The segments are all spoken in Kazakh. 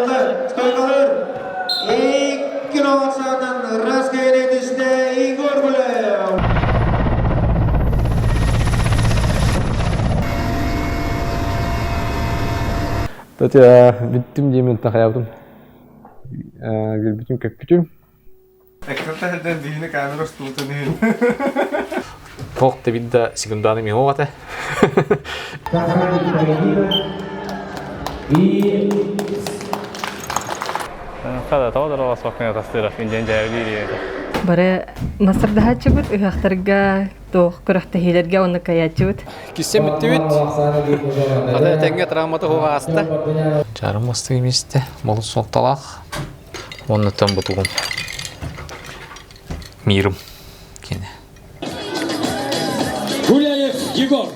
Stойkalar. İlk novasyondan rastgele düştü Igor Gulev. Татья, биттим деймін тақаябдым. Гүлбітім көппітім. Әкіртәден дейіні камера ұстылтынын. Тоқты бидді секунданы мен оғаты. Қада таудар алас вақытына тастырақ финжен жайылыр. Бары Масырдаха чүгіт, ұяқтарга тоқ күріқті хейлерге оны каячуд. Киссем бітті бит. Қада тәңге травматы хоға асты. Жарым асты еместі. Бұл соқталақ. Оны тән бұтығым. Мирім. Кені. Гуляев Егор.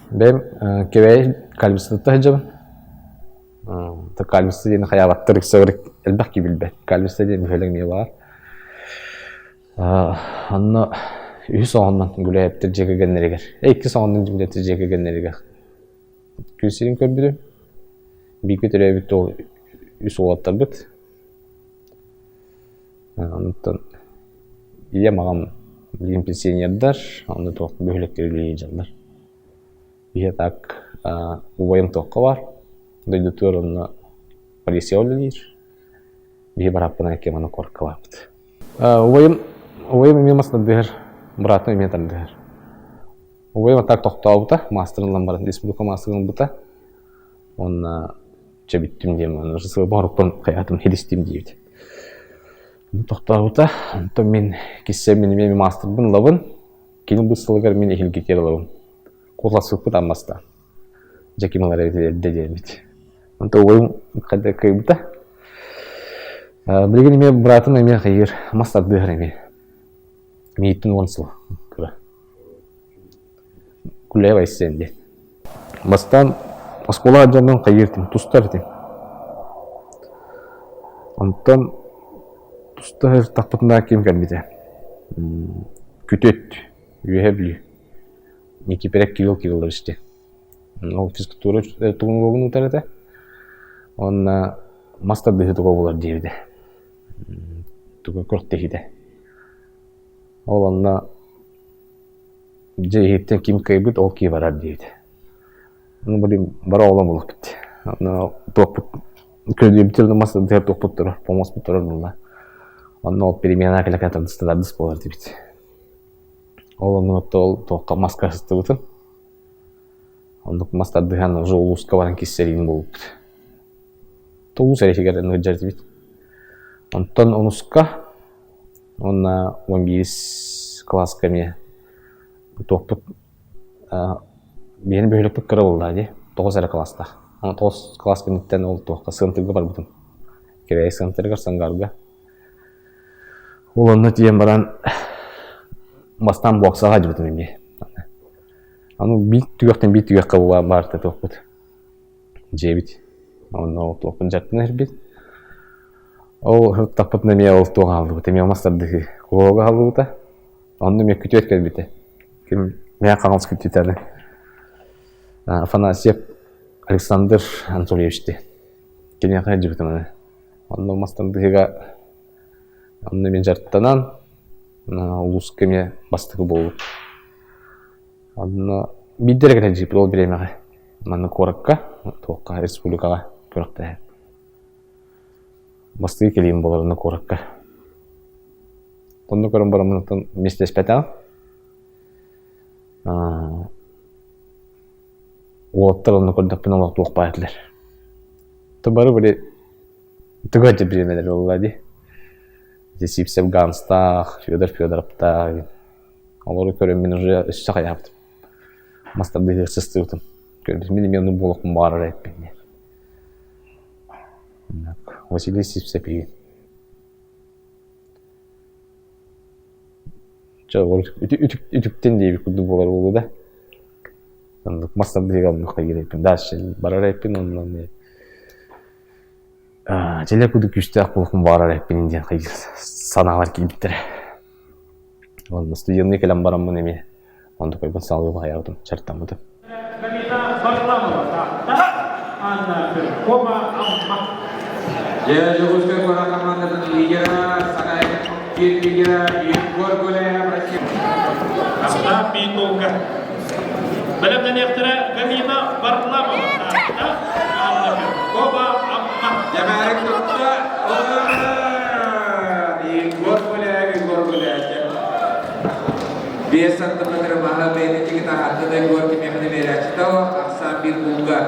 Бәм кебәй кальбістікті жабын. Кальбісті дейін қаябаттырық сәуірік әлбәқ кебілбәт. Кальбісті дейін мүхелің ме бар. Анна үй соғыннан Гуляевтер жекегенлерігер. Әйкі соғыннан жемдеттер жекегенлерігер. Күлсерін көрбіді. Бейкі түрәбітті ол үй соғаттар бұд. Анықтан ие маған білген пенсионердар, онда тоқ бөліктер үлейін жалдар. Бейе так ұбайым тоққа бар. Дойды туыр онына полиция өлілер. Бейе бараппына әке мана қорққа бар бұд. Уайым емемасына дығыр, бұратым еметар дығыр. Уайым так тоқтау бұта, мастерынлан барын, республика мастерын бұта. Онына жабиттім дейм, оны жысығы барықпын қаятым хелестім дейді. Тоқтау бұта, онтан мен кесе мен мастербын лабын, кейін бұл сылығар мен ехілге кері лабын. Қоласық бұт амаста. Жакималар әветелерді деймеді. Онтан уайым қайда күй бұта. Білген еме бұратым еме қайыр, мастар дығыр еме. Мейттің онсыл күрі. Күләй байсен де. Бастан оскола аджанын қайыртым, тұстар дем. Онтан тұстар тақпытында кем кәлмеді. Күтет, үйәбілі. Неке перек кирилдар іште. Ол физкультура тұғын оғын ұтарады. Онна мастар дығы тұға болар дейді. Тұға көрт дейді. Ол анна жайхеттен кем кайбыт, ол кей барар дейді. Оны білім бара олам олық бітті. Көрді бітерді мастар дығыр тоқпыт тұрыр, помос бұт тұрыр бұлда. Оны ол перемена әкілі кәтір дыстыдар дыс болар дейді. Ол оны өтті ол тоққа маска жысты бұтын. Ондық мастар дығаны ұжы олуысқа баран кессерейін болып бұт. Тоғыз әрекегер әні жар дейді. Онтан онысқа онна 11 класска ме тоқпыт бені бөлікпіт кірі болды де 9 әрі класста. 9 класска неттен ол тоққа сығынтырға бар бұтын. Керей сығынтырға сыңғарға. Ол онны тиен баран бастан боксаға жүрдім еме. Аны бит түгіқтен бит түгіққа барды тоқпыт. Жебіт. Оны ол тоқпын жаттын әрбет. Ол тақпыт неме ол тоға алды бұты. Мен мастардығы қолға алды бұты. Оны мен күтет кәлбеті. Мен қағылыс күтетеді. Афанасьев Александр Анатольевичті. Кенен қай жүрді мұны. Оны мастардығыға оны мен жарттанан ұлыс кеме бастығы болып. Оны биддері кәлі жіпі ол біремеға. Маны қорыққа, тоққа, республикаға көріқті. Бастығы келейін боларыны қорыққа. Онды көрім барым мұнықтан местес пәтәң. Олаттар оны көрдіқпен олақты оқпа әтілер. Тұбары біле түгәді біремелер олады. Сипсеп Ганстақ, Федоровтақ. Олары көрім мен уже үсті қаяптым. Мастарды сысты ұтым. Көрім мен болықпын барыр әйтпен. Василий Сипсепи. Ütüktен дейбі күдді болар олы да. Мастарды қалмыққа кереппен. Дәшіл барар әйтпен онынан. Желе күді күшті ақ болықпын барар әйтпен инден қайыр санағалар кейбіттір. Студияны келем барамын еме. Онды қойбын салғы қайырдым, жарттан бұды. Anna Koba Amma Ya, Joguskai Kora командасының лидері, Сарай лидері Егор Гулеев Россия. Астам бейтолга. Білімден ектірі Галина Варламова. Коба Амма. Jamairik tuttu. Егор Гулеев. Biasa teman-teman mahal ini kita ada Егор tim yang berbeda. Kita Aksan bir bunga.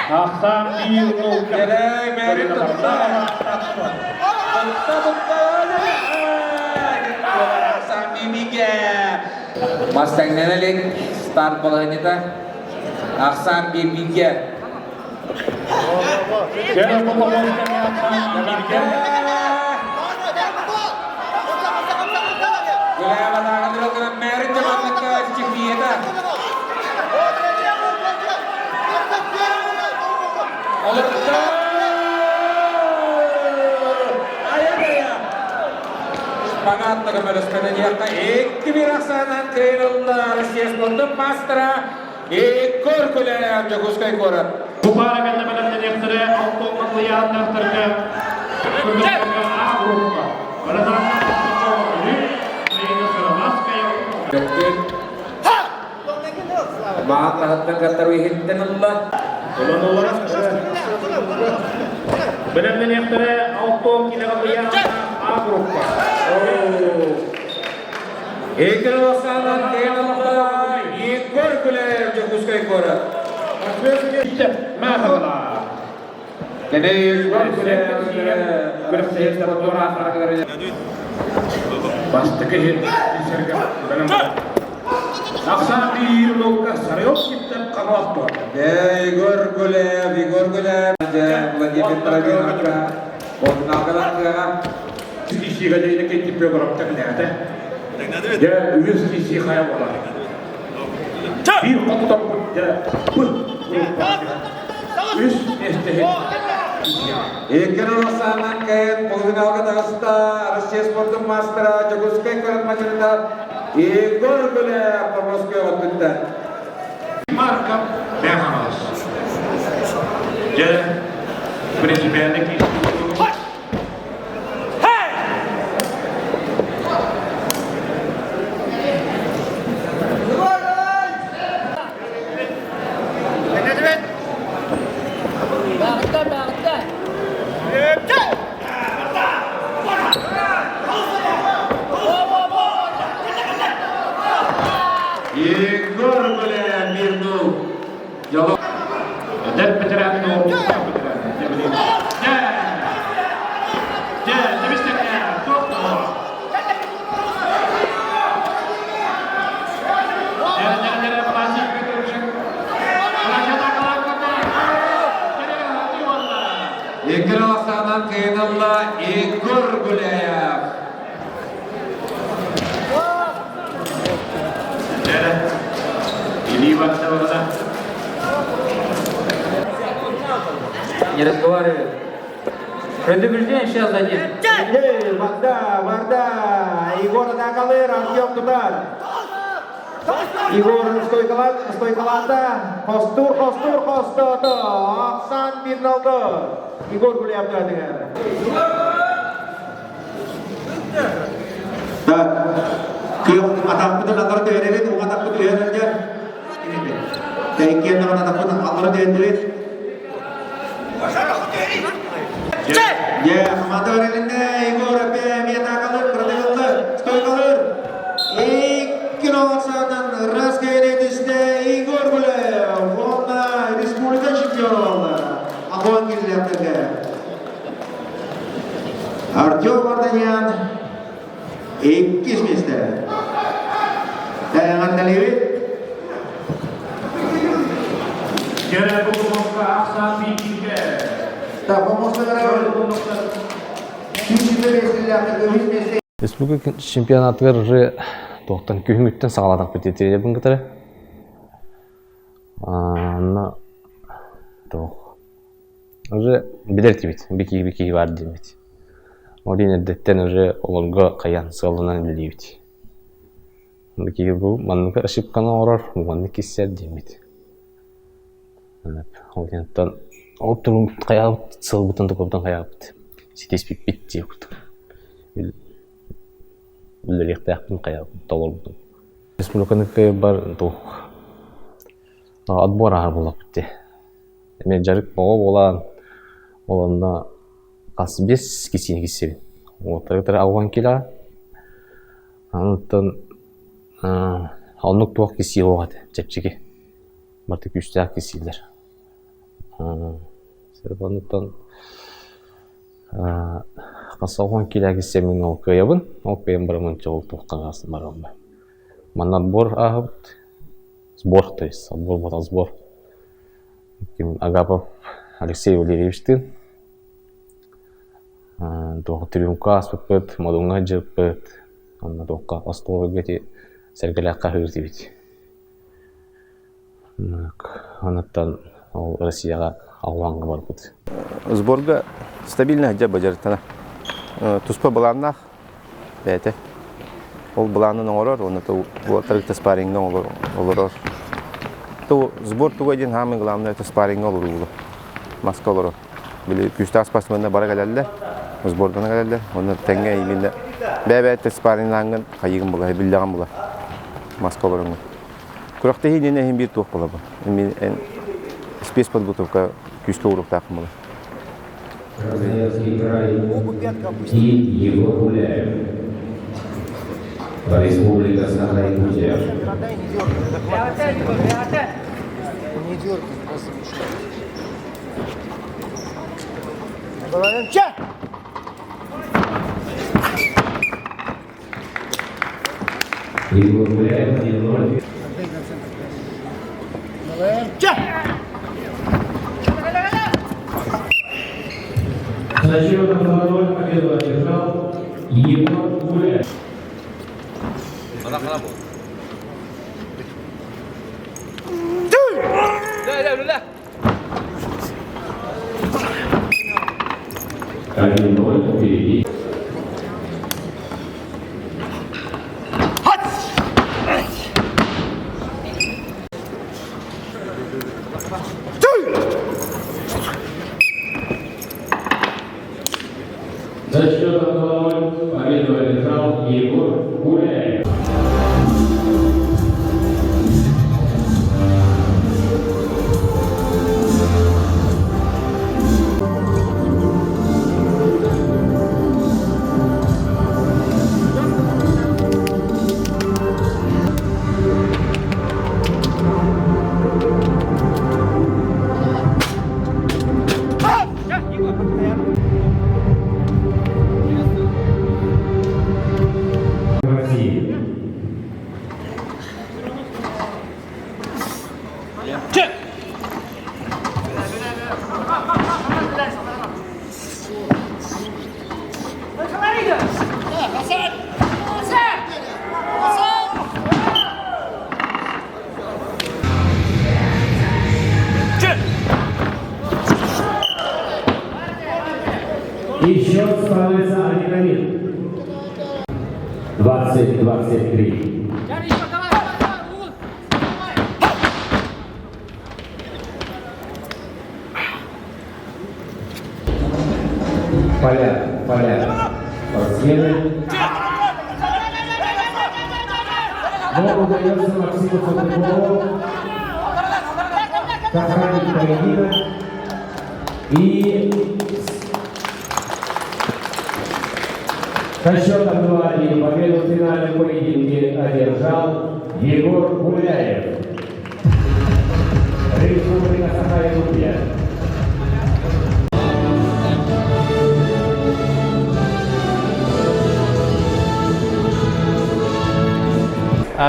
Астам бейтолга. Gelay Meri tuttu. Aksan bibiga. Mustang nenelik start balanya ta. Aksan bibiga. Gene bu babamızdan yapsan birge. Gulaya batakan dulu ke Meri jaman ke Cipieta. Semangat kepada sebenarnya bir aksanan kıyıldı. Ses buldu Mastra. Егор Гулеев Joguskai Kora. Bu parametre bilімден ектірі Алтоғын яндақтырғы. Күрдіктіргі A группа. Maaf rahatkan kata wihinten Allah. Білімден ектірі Алтоғын яндақтырғы A группа. Егор aksanan kıyıldı. Егор Gulеев Joguskai Kora. Merhabalar. Jadi Егор Gulеев bersedia untuk orang Bastıkı sergi benim. Aksan bir lokka sarayok gittim kavat var. Егор Gulеев. Vladimir Travinenko. Bonnagalanga. Kişiye geldiğinde kendi programda nerede? Ya 100 kişi kaya var. Bir kutup ya bu. Üç neste. Егор aksanan kayak pengenal kata kasta Rusia Sportum Mastra Joguskai Kora macerita Егор Gulеев Pomoskaya waktu itu. Marka Berhamas. Ya prinsipalmente Егор Gulеев bir nol. Jawab. dan pencerahan nomor ya demistiknya doktor jangan pasti terus Егор aksanan kıyıldı. Егор Gulеев. ini waktu mana Не разговаривает. Предупреждение сейчас дадим. Varda. Егор ada kalır, Artyom tutar. Егор stойkalanda. Kostur. Aksan 1-0. Егор Gulеев dengan. Dah. Kiyok atak betul agar tu ini tu atak betul ya saja. Ini deh. Kaikian dengan atak betul agar tu ini. Ya, kemana orang ini? Егор apa? Miata kalır, kalır, stoy kalır. Kilometreden rastgele düştü Егор Gulеев. Onda Respublika şampiyonu oldu. Akwan gizliyatırdı. Artyom Vardanyan 2 месте. Dayangan Dalewit. Gene bu konuda aksan bilgiye. Tak pomosta gara. Üçüncü mesleği 3 месте. Республика чемпионатыгар тоқтан күйіңіттен сағаладақ бітетері ебін кітірі. Анна тоқ. Уже білер тебет, беки бар демет. Олин әдеттен уже оларға қаян сығылынан білейбет. Кигер бу манныка ошибканы орор, манны киссер демит. Ол янтан ол турун каябыт, сылбытын тукуптан каябыт. Ситеспик битти кут. Үлелектәкпин каябыт толорбутун. Республиканыкы бар тух. Отбор ар булып битти. Мен жарык болан оланда кас 5 кисини киссебин. Отыр алган кила. Антон алнук туак киси огат чепчиге. Мартык үстәк кисилер. Сербантан касалган кила кисемин ол кыябын. Ол кыям барамын чол туккагасын барам. Ман отбор агыт. Сбор, то есть отбор вот сбор. Агапов Алексей Валерьевичтин. Трюмка спыт, мадунга жыпыт. Анна тоққа островы гети сәргеләкка хөрти бит. Анаттан ол Россияга алганга бар бит. Сборга стабильно жа бажартана. Туспа баланнах бәте. Ол баланын оңорор, оны то тарык спарринга олорор. То сбор туга ден хамы главное это спарринга олору. Маска олорор. Били күстә спортсменнар бара келәләр. Сбордан келәләр. Оны тәңгә иминде бәбәтте спарринланган кайыгын була, билләгән була. Маска олорун. Күрәктә һинене һәм бир тук була бу. Мин спецподготовка күскә урып тақым була. Республика Саха-Якутия. Егор Гуляев 1-0. За счетом 2-0 победу одержал Егор Гуляев. Один ноль впереди. За счетом 2-0 победу одержал Егор Гуляев. И счет становится 1-1. 20-23. Поля. Спортсмены. Но удается Максиму Соколову сохранить поединок и со счетом 2-1 победу в финальном поединке одержал Егор Гуляев. Республика Саха-Якутия.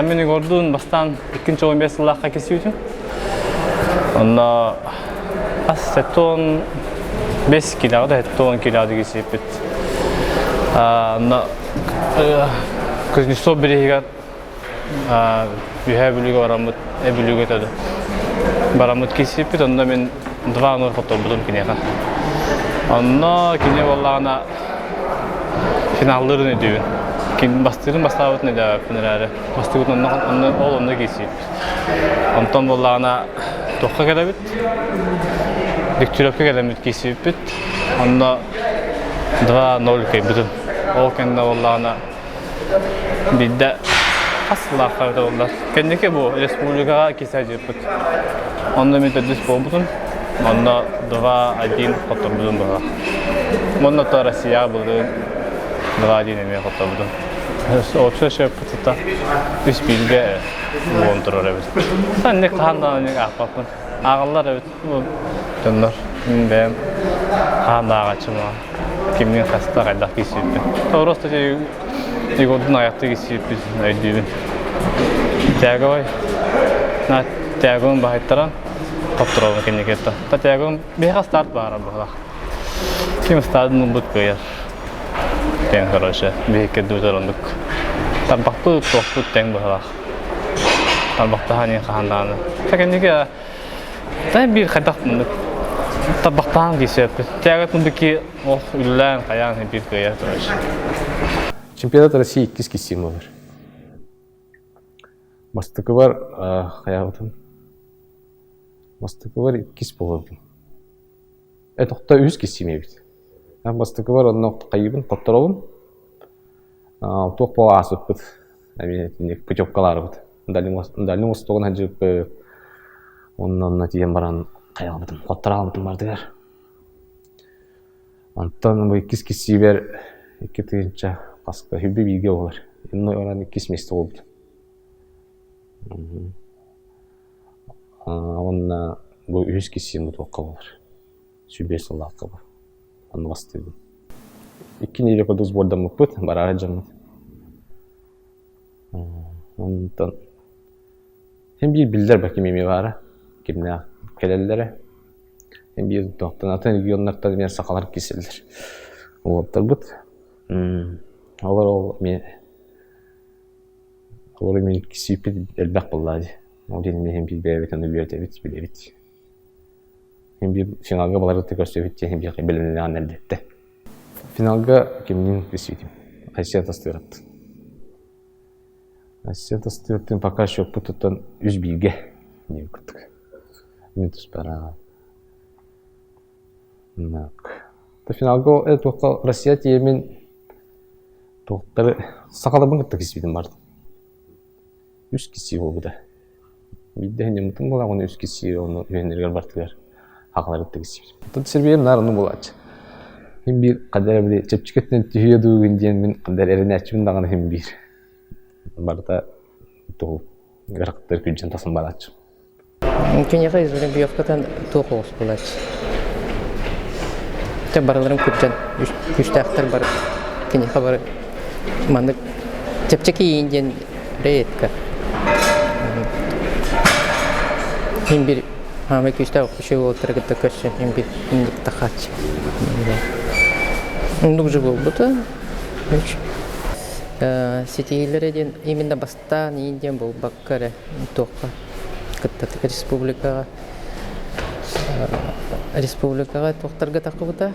Мени гордун бастан 2-15 жыллакка кесүүчү. Онда ас 5 килода 10 килода кесиппит. Кызнецов берегига үйәбілігі барамыт, әбілігі өтеді. Барамыт кесіппет, онда мен 2-0 фото бұдым кенеға. Онда кене болағына финалларын өдеуін. Кин бастырын бастабыт не да финераре. Бастырын онна кейсип. Онтон боллагана тоққа келебит. Диктировка келемит кейсип бит. Онна 2-0 кейбитин. Ол кенде боллагана бидде асла қайда болдар. Кендеке бу республикага кесажып бит. Онда методис болбутун. Онда 2-1 қоттырбудун бала. Монда то Россия болды. 2-1 эме қоттырбудун. Общий шеп путта. Үс билге бон турар эбит. Сен не кандай не акпапын. Агаллар эбит. Жондар. Мен кандай ачыма. Кимнин хаста кайда кисип. Тоороста же игодун аякты кисип биз айдыбын. Тягой. На тягон байтаран. Топтуралын кенекетті. Татягым беға старт бара бұға. Кем стартын бұд көйер. Кен хороша. Бейке дұзарындық. Тарбақты тоқпұд тәң бұға. Тарбақты ханен қағандағаны. Кенеке тән бір қайдақ мұндық. Тарбақтағын кесепті. Тягат мұндықи үлілән қаян бір көйер тұрыш. Чемпионат России 2 кесім olur. Бастықы бар қаяғытын. Бастықы бар 2 болады. Тоқта үз кесеме бит. Бастықы бар онын қайыбын, қоттырауын. Тоқ бала асып бұд. Путевкалары бұд. Дальный Востогын әжіп бұд. Онын тиген баран қаяғы бұдым. Қоттырауын бұдым бардығар. Антон бұл 2 кесе бер 2 түйінші қасқы хүбі білге олар. Енді оран 2 месті олды. Онна бұл үз кесем бұд оққа болар. Сүбес олаққа бар. Оны бастырды. 2 нейлі көдіз бордан мұқпыд, барара жамыд. Онтан hem bir bildiler bakayım yemeği var. Kimle kelellere. Hem bir doktorun atan regionlardan bir sakalar kesildir. Olaptar bud. Olur ol men kisip elbaq bolladı. O dedim hem bir bebek onu bir tebit bilebit. Hem bir finalga baları tekrar söyledi hem bir bilimini anlattı. Finalga kimnin kisidim. Asya tasdirat. Asya tasdiratın пока что путутан üz bilge ne kuttuk. Mintus para. Nak. Ta finalga это Россия темен тоқтары сақалабын кытты кисибидим барды. Үз киси болду да. Бидде хене мутун бола оны үз киси оны үйөнөргөр бартыгар. Акалар кытты кисибидим. Тут сербием нарыны болачы. Hem bir kadar bile çepçiketten tühüye duygun diyen min kadar erine açımın dağını hem bir. Barda tuğu gırakıtları külcen tasın balaçı. Künyağa izleyen bir yafkatan tuğu olsun balaçı. Te baralarım külcen, üçte aktar bar, künyağa bar, mandık çepçeki yiyinden reyetka. Hem bir hamek üçte okuşu oturgıda köşe, hem bir indik takaç. Дуже болду да. Сетилерден именно бастан инден бол баккаре тоққа кыттат республикага тоқтарга тақыбыта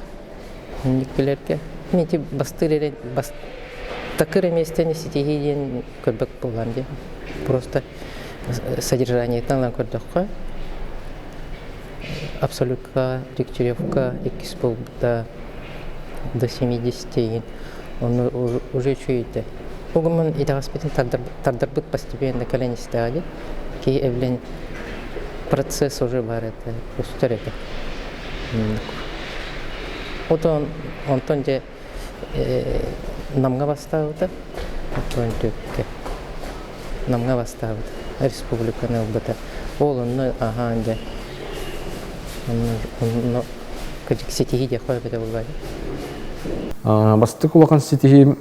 никелерге менти бастырere такыр эместен сетилерден көрбөк болган де просто содержание танлан көрдөккө абсолютка дикторевка экис болбута до 70 он уже чуете. Огман и тагаспетин тардарбыт постепенно колени стали, ки евлен процесс уже бар это устарете. Вот он тонде намга бастаута, он тюкке намга бастаута республика не убата. Он аганде он кадик сетиги дехой бете булгай. Бастык улахан сетихим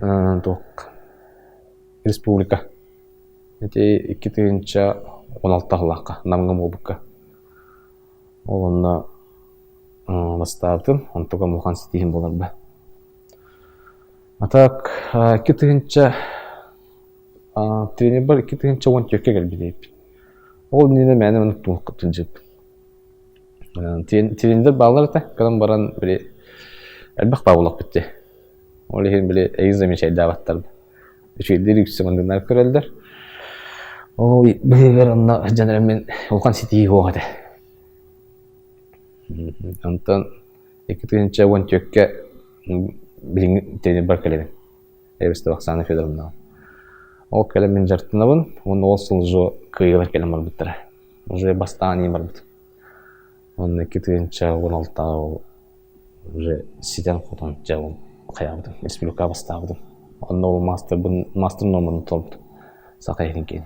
тоқ республика. Эти 2016 лаққа намға болбыққа. Олонна бастаптым, онтуға улахан сетихим болар ба. Атак 2000 тренер бар 2010 төкке келбелейіп. Ол нені мәні мұны тұңыққа түнжіп. Тренер балар та, кадам баран біле әлбақ баулақ бітті. Олиһин биле эйз замечайда баттар. Үчүлдер үксөмөндүнөр көрөлдөр. Ой, быгыр анна жанар мен улкан сити хоогата. Антон экитинче вон төккө билин тени бар келем. Эбисте Оксана Федоровна. Ол келем мен жартынабын, он олсул жо кыйылар келем бар буттара. Уже бастаани бар бут. Он экитинче 16 уже сиден хотон жабым каябдым. Республика бастабдым. Он ол мастер номерин толду. Сакайын кейін.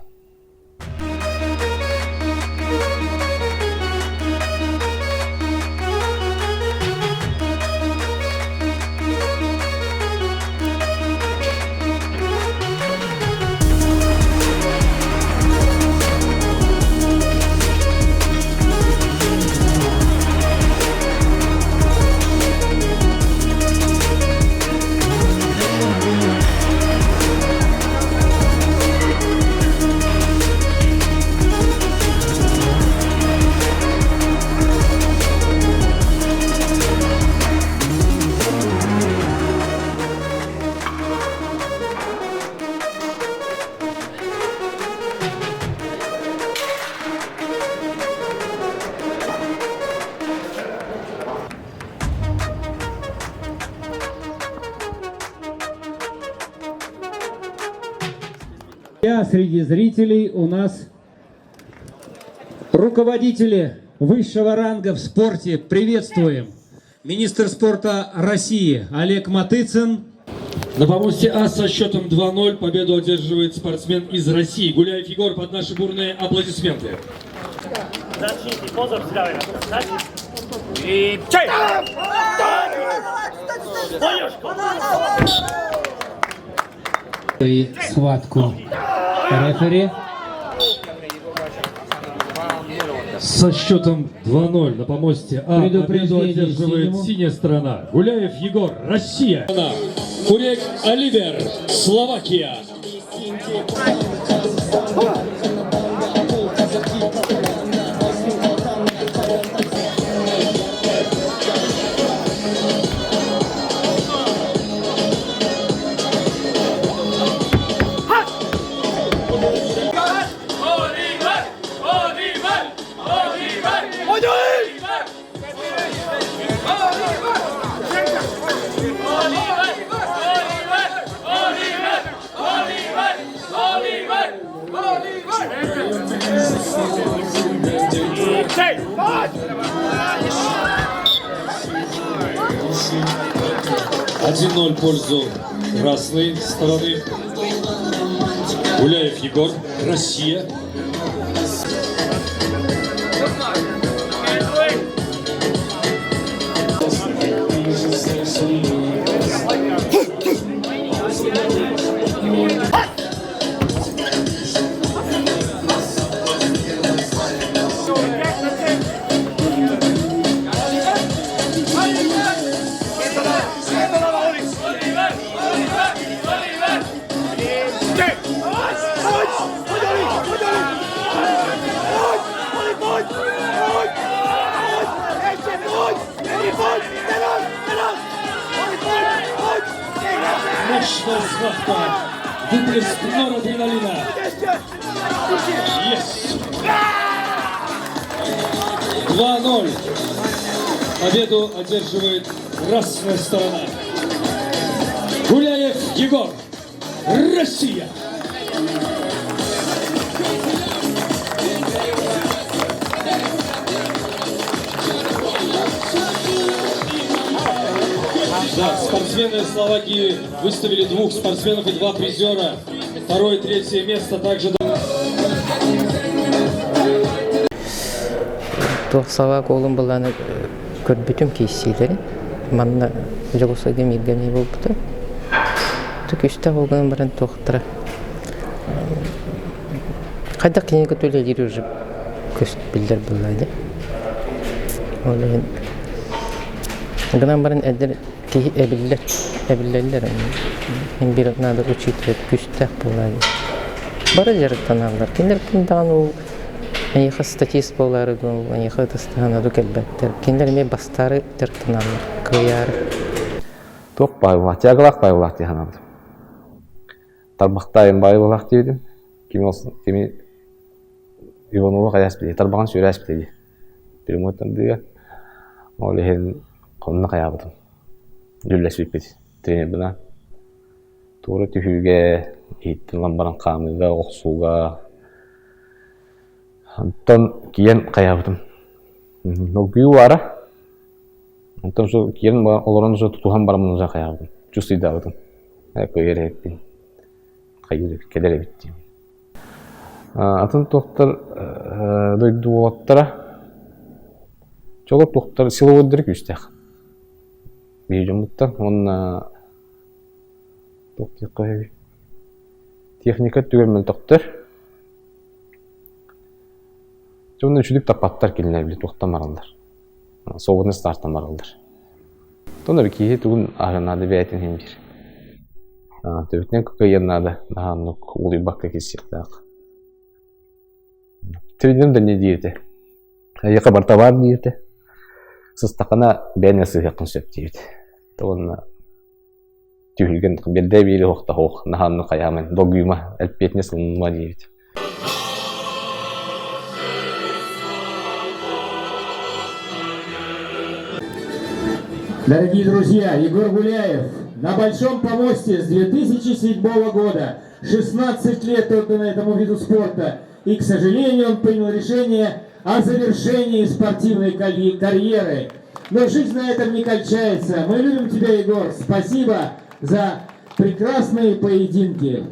Среди зрителей у нас руководители высшего ранга в спорте. Приветствуем! Министр спорта России Олег Матыцин. На помосте А со счетом 2-0 победу одерживает спортсмен из России. Гуляев Егор, под наши бурные аплодисменты. И схватку рефери. Со счетом 2-0 на помосте А победу одерживает синяя сторона. Гуляев Егор, Россия. Курек Оливер, Словакия. Один 0 в пользу красной стороны. Гуляев Егор, Россия. Мощная схватка, выплеск норадреналина. Есть! 2-0. Победу одерживает красная сторона. Гуляев Егор, Россия. Да, спортсмены Словакии выставили 2 спортсменов и 2 призера. 2-е и 3-е место также. Словак олым буланы көрбүтүм кейсилери. Манна жогосойга миргени болупту. Түкүштө болгон баран токтора. Кайда кинеге төлөдүр уже көст билдер булайды. Олен гынан баран эдер ки эбиллер. Мен бир надо учитывать күстө булайды. Бара жарыктаналар. Киндер киндаган ул Аяха статист болары дон, аяха тастана до келбеттер. Киндер ме бастары тертаналар, кыяр. Тоқ байбылақ, тиағылақ байбылақ дейін абдым. Тарбақтайын байбылақ дейдім. Кеми Иванова қаяс бейді, тарбаған сүйрәс бейді. Перемотан дейген. Ол ехен қонына қаябыдым. Дүлләс бейді, тренер бұна. Туыры түйіге, еттін ламбаран қамыға, оқсуға. Антон кейін қаябыдым. Ол күйі бары. Антон кейін оларын тұтуған барымын ұза қаябыдым. Жүстейді абыдым. Көйер әкпен. Қайыр кедер әбеттім. Атын тоқтар дойды олаттара. Жолы тоқтар силы өддірік үстәқ. Бейжім бұттар. Онына тоқтар қойы. Техника түгелмен тоқтар. Жонда үшілік тапаттар келіне білі тоқтам аралдар. Соғыны стартам аралдар. Тонда бір кейі түгін ағынады бәйтін хем бір. Төбітінен көкке ернады. Нағанық ұлы баққа кесіқтақ. Тренерім де не дейірді. Еқі барта бар дейірді. Сыстақына бәне сығықын сөп дейірді. Тоғынна түйілген берді бейді оқта оқ. Нағанық аямен доғыйма әлпетіне сылынма дейірді. Дорогие друзья, Егор Гуляев на Большом помосте с 2007 года. 16 лет отдано этому виду спорта. И, к сожалению, он принял решение о завершении спортивной карьеры. Но жизнь на этом не кончается. Мы любим тебя, Егор. Спасибо за прекрасные поединки.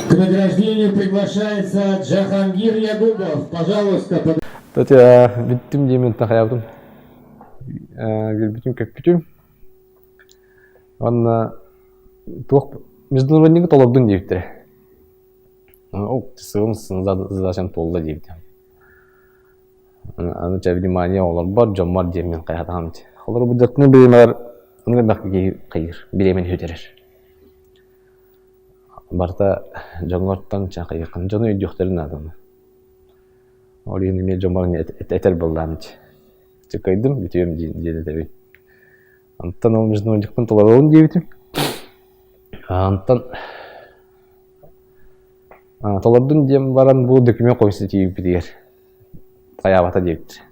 К награждению приглашается Джахангир Ягубов. Пожалуйста. Тати биттим деймін тақаябдым. Гүлбітім көппітім. Анна туық международнегі толырдың дейбіттірі. Ол сығым задачам толда дейбіттім. Аны жа внимание олар бар, жомар деймін қайатағам. Олар бұдықтың беймар, ұнғы бақы қайыр, біремен өтерер. Барта жоңғырттан қайықын, жоны үйдіқтерін адымы. Ол енді мен жомарын әтер болдам. Чекайдым, бүтем деді дәбей. Антон ол международнықтың толарауын дейбітім. Антон толардың дем баран бұл документ қойсы тейіп бітігер. Қаябата дейбітір.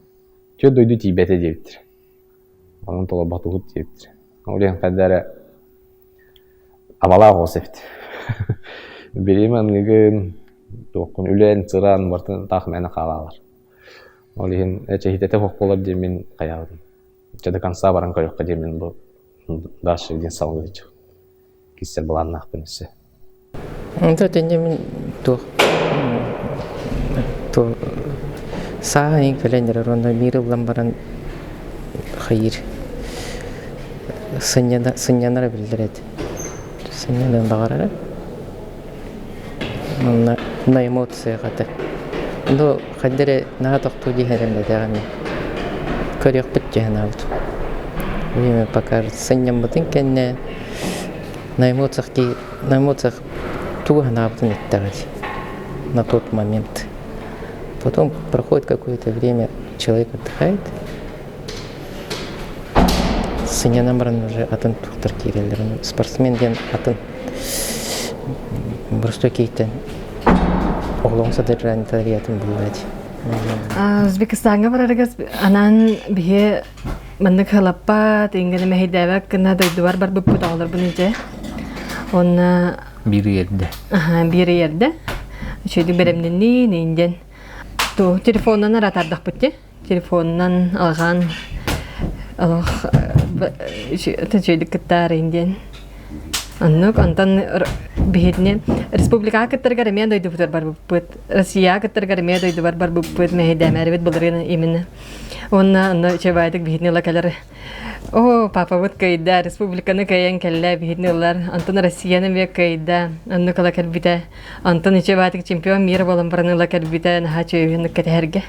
Чөд дойды тейбәті дейбітір. Оның толар батуғыт дейбітір. Ол ең қадары абала қосы бітір. Береймін егін, тоқын үлен, сыран, бартын тақымәні қалалар. Ол ең әчәхететі қоқ болар демен қаябыдым. Жады конца баран көріққа демен бұл дашы ден салғы дейчі. Кестер бұланын ақпын өсі. Онда денемен саға ең кәлендер, онда мирі бұлан баран қайыр. Сынянары білдіреді. Сынянарын бағарары. На эмоции қаты. Но қаддері наға тоқту дейхерімді дәғаме. Көрек бұт жайын ауды. Время пока сыннан бұтын кәнне на эмоциях туған ауды неттағады. На тот момент. Потом проходит какое-то время, человек отдыхает. Сыннан баран уже атын туқтар керелер. Спортсмен ден атын Просто кейтен оғлоң садырран табиятын бұллады. Өзбекстанға барарығыз анан бие мандық халаппа теңгені мәхейдәвәк кіна дойдуар бар бұп бұт алыр бұны же. Оны... Бири ерді. Бири ерді. Шөйдің бәрімденні нейінден. Телефонынан аратардық бұтте. Телефонынан алған шөйдің күттар ейінден. Аннук антан бихетне республика каттарга ремя дойду бар буппут Россия каттарга ремя дойду бар буппут мехеда мәрбет булрын именно онна чебайдык бихетне лакалар о папа вот кайда республиканы каян келлә бихетнелар антан Россияны век кайда анну кала калбита антан чебайдык чемпион мира болан барны лакалбита на хачыны катәргә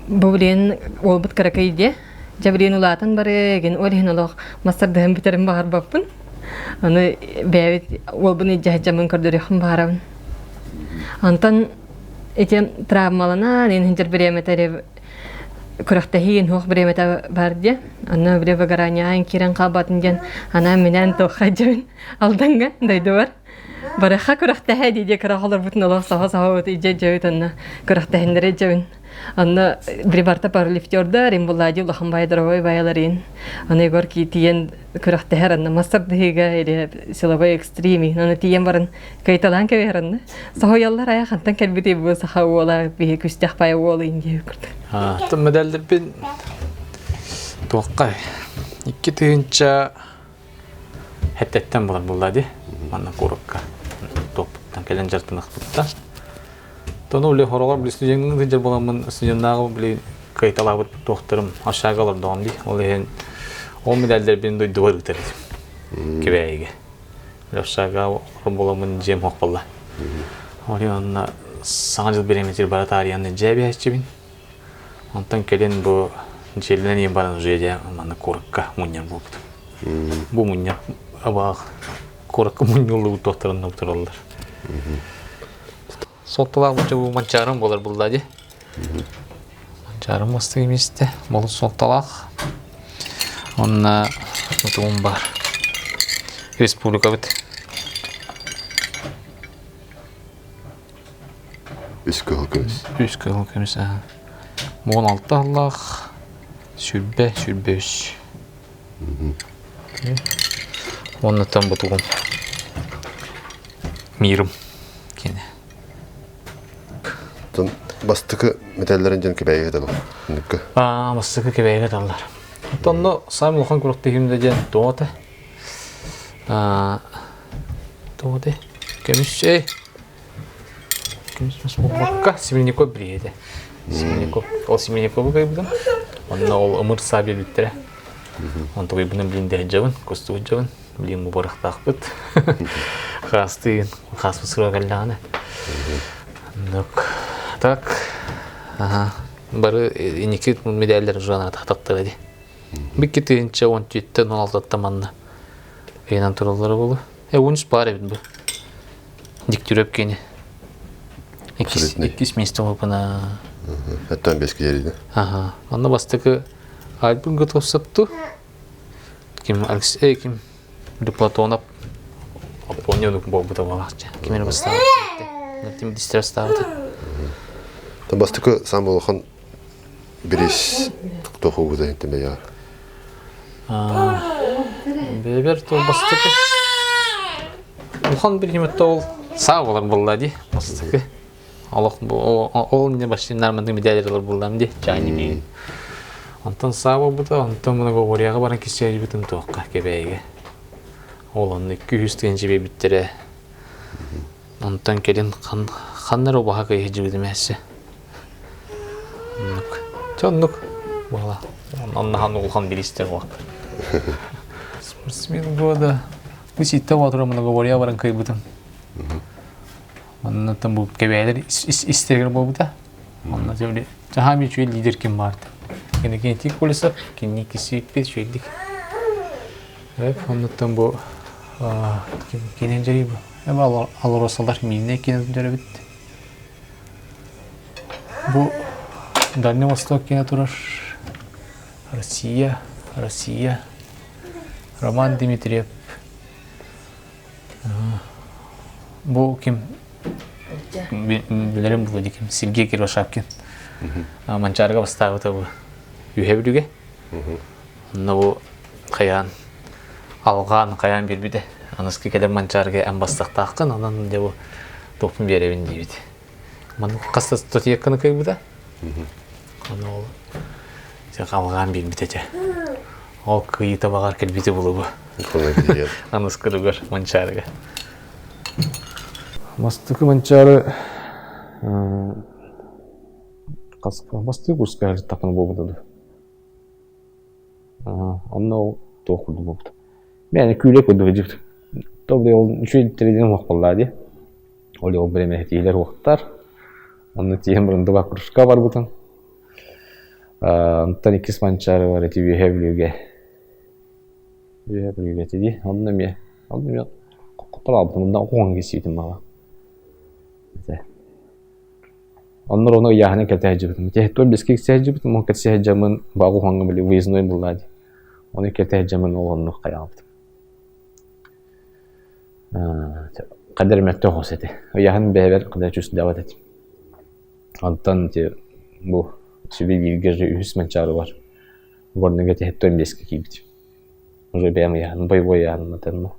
булен ол бут каракайде жабрин улатын бары ген олихнолох мастардым битерим бар баппын аны бәвит ол буны жаһҗамын көрдөрөхм барам. Антан этем травмалана, нен интербереметер Kurahtahin hoch bremeta bardia. Anna breva garanya kiran qabatin jan. Ana minan to khajun. Aldanga dayduar. Baraha kurahtaha diye karahalar butun Allah saha ije jawtanna. Kurahtahinre jawin. Anna bribarta parliftyorda rimbullaji Allah'ın baydıravay bayalarin. Anna igor ki tiyen kurahtaher anna masar dihiga ile silabay ekstremi. Anna tiyen baran kaytalan keveranna. Saho yallar aya kantan kelbiti bu saha ola bir küstah paya ola ince kurdu. Tüm medaller ben toqqay. 2 tığınca hettetten bulan bulladı. Manna korukka. Toptan gelen jartınaq butta. Тону уле хоролар бил студенттин дижер боламын студенттагы бил кайталабыт доктурум ашаага алардым ди. Ол эн ол медалдер бин дойдубар үтер. Кебейге. Ашаага боламын жем хокбалла. Ол анна саңа жыл береметер баратарияны жеби ачыбын. Онтан келен бу желден ем баран жеде мана коракка муньян болду. Бу муньян аба коракка муньулу докторун доктурлар. Солталақ бұнша бұл манчарым болар бұлдади. Манчарым мастық еместі. Бұл солталақ. Онна ұтуым бар. Республика біт. Үскі ғылкеміз. Үскі ғылкеміз. Мұғын 6 аллақ. Сүрбе үш. Онна там бұтуғым. Мирым. Кені. Бастыкы медальлерин жан кебейге далы. Бастыкы кебейге далар. Тонно сам лохан курукты химде жан тоғаты. Тоғаты. Кеміс болмаққа Семенников білейді. Ол Семенников бұғай бұдан. Онна ол ұмыр сабир біттірі. Онтығы бұны білінде жауын, көстігі жауын. Білейін мұбарақтақ бұд. Қастығын, қас бұсыра қалағаны. Так, бары инеки медальдер жана тақтақтар еді. Бікке түйінші 17-тен 16-тан манна ейнан тұралары болу. 13 бар ебін бұл. Диктүрөп кені. 2 месті олпына. Әттен 5 кедерейді. Анна бастықы альбін ғытып сапту. Кім Алексей, кім Платонов. Апонионук бол бұта балақча. Кемені бастағы. Нәттім дистер ставды. Там бастыкы сам болған бірес тоқу ғызайын тәмі я. Бебер тол бастыкы. Олған бір кеметті ол сау болар болады бастыкы. Ол не башын нармандың медалерлер болам де, жайны мейін. Онтан сау бұда, онтан мұны ғорияға баран кесері бүтін тоққа кебейге. Ол оны 200 тен жебе біттірі. Онтан келін қаннар обаға қайы жібеді мәсі. Чоннук бала. Оннахан улхан билистер вак. Спортсмен года. Буситта ватура мына говоря баран кай бутан. Онна там бу кебелер истергер болбута. Онна жөли жахами чүй лидер ким барды. Кенекен тик полисап, кенни кисик пес чүйдик. Онна там бу кенен жери бу. Эба алоросалар мине кенен жери бит. Бу Дальний Восток кинотураж. Россия. Роман Дмитриев. Бу ким? Билерим булды ким? Сергей Кировшапкин. Манчарга бастагы табы. Үйһебүлүгө. Бу каян алган каян бербиде. Аныскы келер манчарга эн бастактакын, анан дебу топун беребин дейбит. Мана каста статьяканы кайбыда? Ол алған бен бітете. Ол күйі табағар келбеті болу бұ. Анысқырығыр манчарыға. Мастықы манчары мастығы курсқа әлі тақын болу бұды. Онна ол тоқылды болуды. Мен күйлек өді жіпті. Тобды ол үші теледен уақпалады. Ол біреме етейлер уақыттар. Онны тиен бұрынды бақ күрішқа бар бұтын. Онтан 2 манчары бар еті үйәбілуге. Үйәбілуге теді. Онны мен құттар албытым. Онда оқуған кесі етім маға. Onlar onu yahını keltehecibdim. Tehtor biskik sehecibdim. O keltehecibdim. Bağı hangi bile viznoy bulladı. Onu keltehecibdim oğlunu kayaldım. Kader mette hoseti. Yahın beyler kadar çüz davet ettim. Antan bu sivil bilgici ühüsmen çağrı var. Горный tehtor biskik gibdi. Уже бәм яһын boy яһын танма.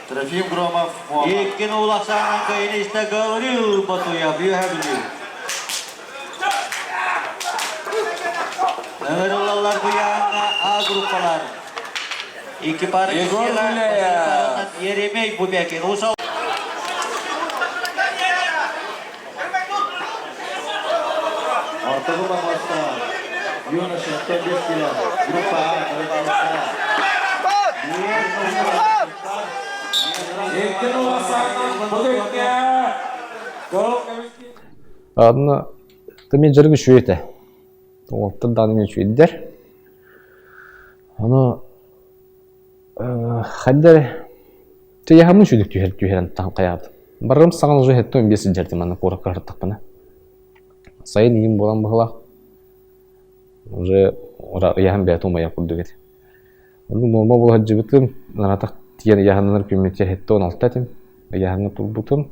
Трофим Громов. Иккин уласанан кайнисте Гаврил Батуев. You have you. Ömerullah bu yana A gruplar. İki partisiler Yeremey Bubekir. Usal. Ortalı Bamasta. Yunus Tebeskila. Grupa A. Adına tabii jargı şu ete. Orta danımı şu eder. Onu hader teyhamın şu tüyhen tam kayaptı. Barım sağın şu hetto bir sicerti mana kora kartak bana. Sayın yim bolan bahla. Уже яһан бәту мая курдугет. Onu normal bu hacıbıtım naratak tiyan yahanlar kümmeter hette 16 tim. Yahanı turbutum.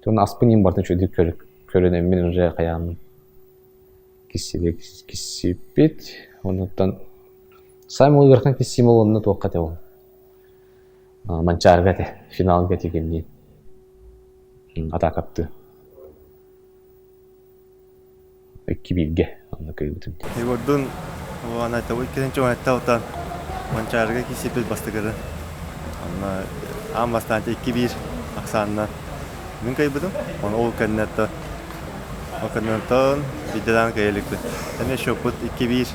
Ton aspınim bartın şöyle körünem min önce kayam. Kisipit. Ondan sayım uygarkan kisimol onunla tokat ev. Mancar gate final gate geldi. Atak attı. İki bilge anlakayım. Igordun o ana tabii ki çok hatta otan mancarga kisipit bastıgırı. Ama amastan 2-1 aksanna. Min kaybıdım. Onu o kannatta. O kannattan videodan kaylıktı. Hem şoput 2-1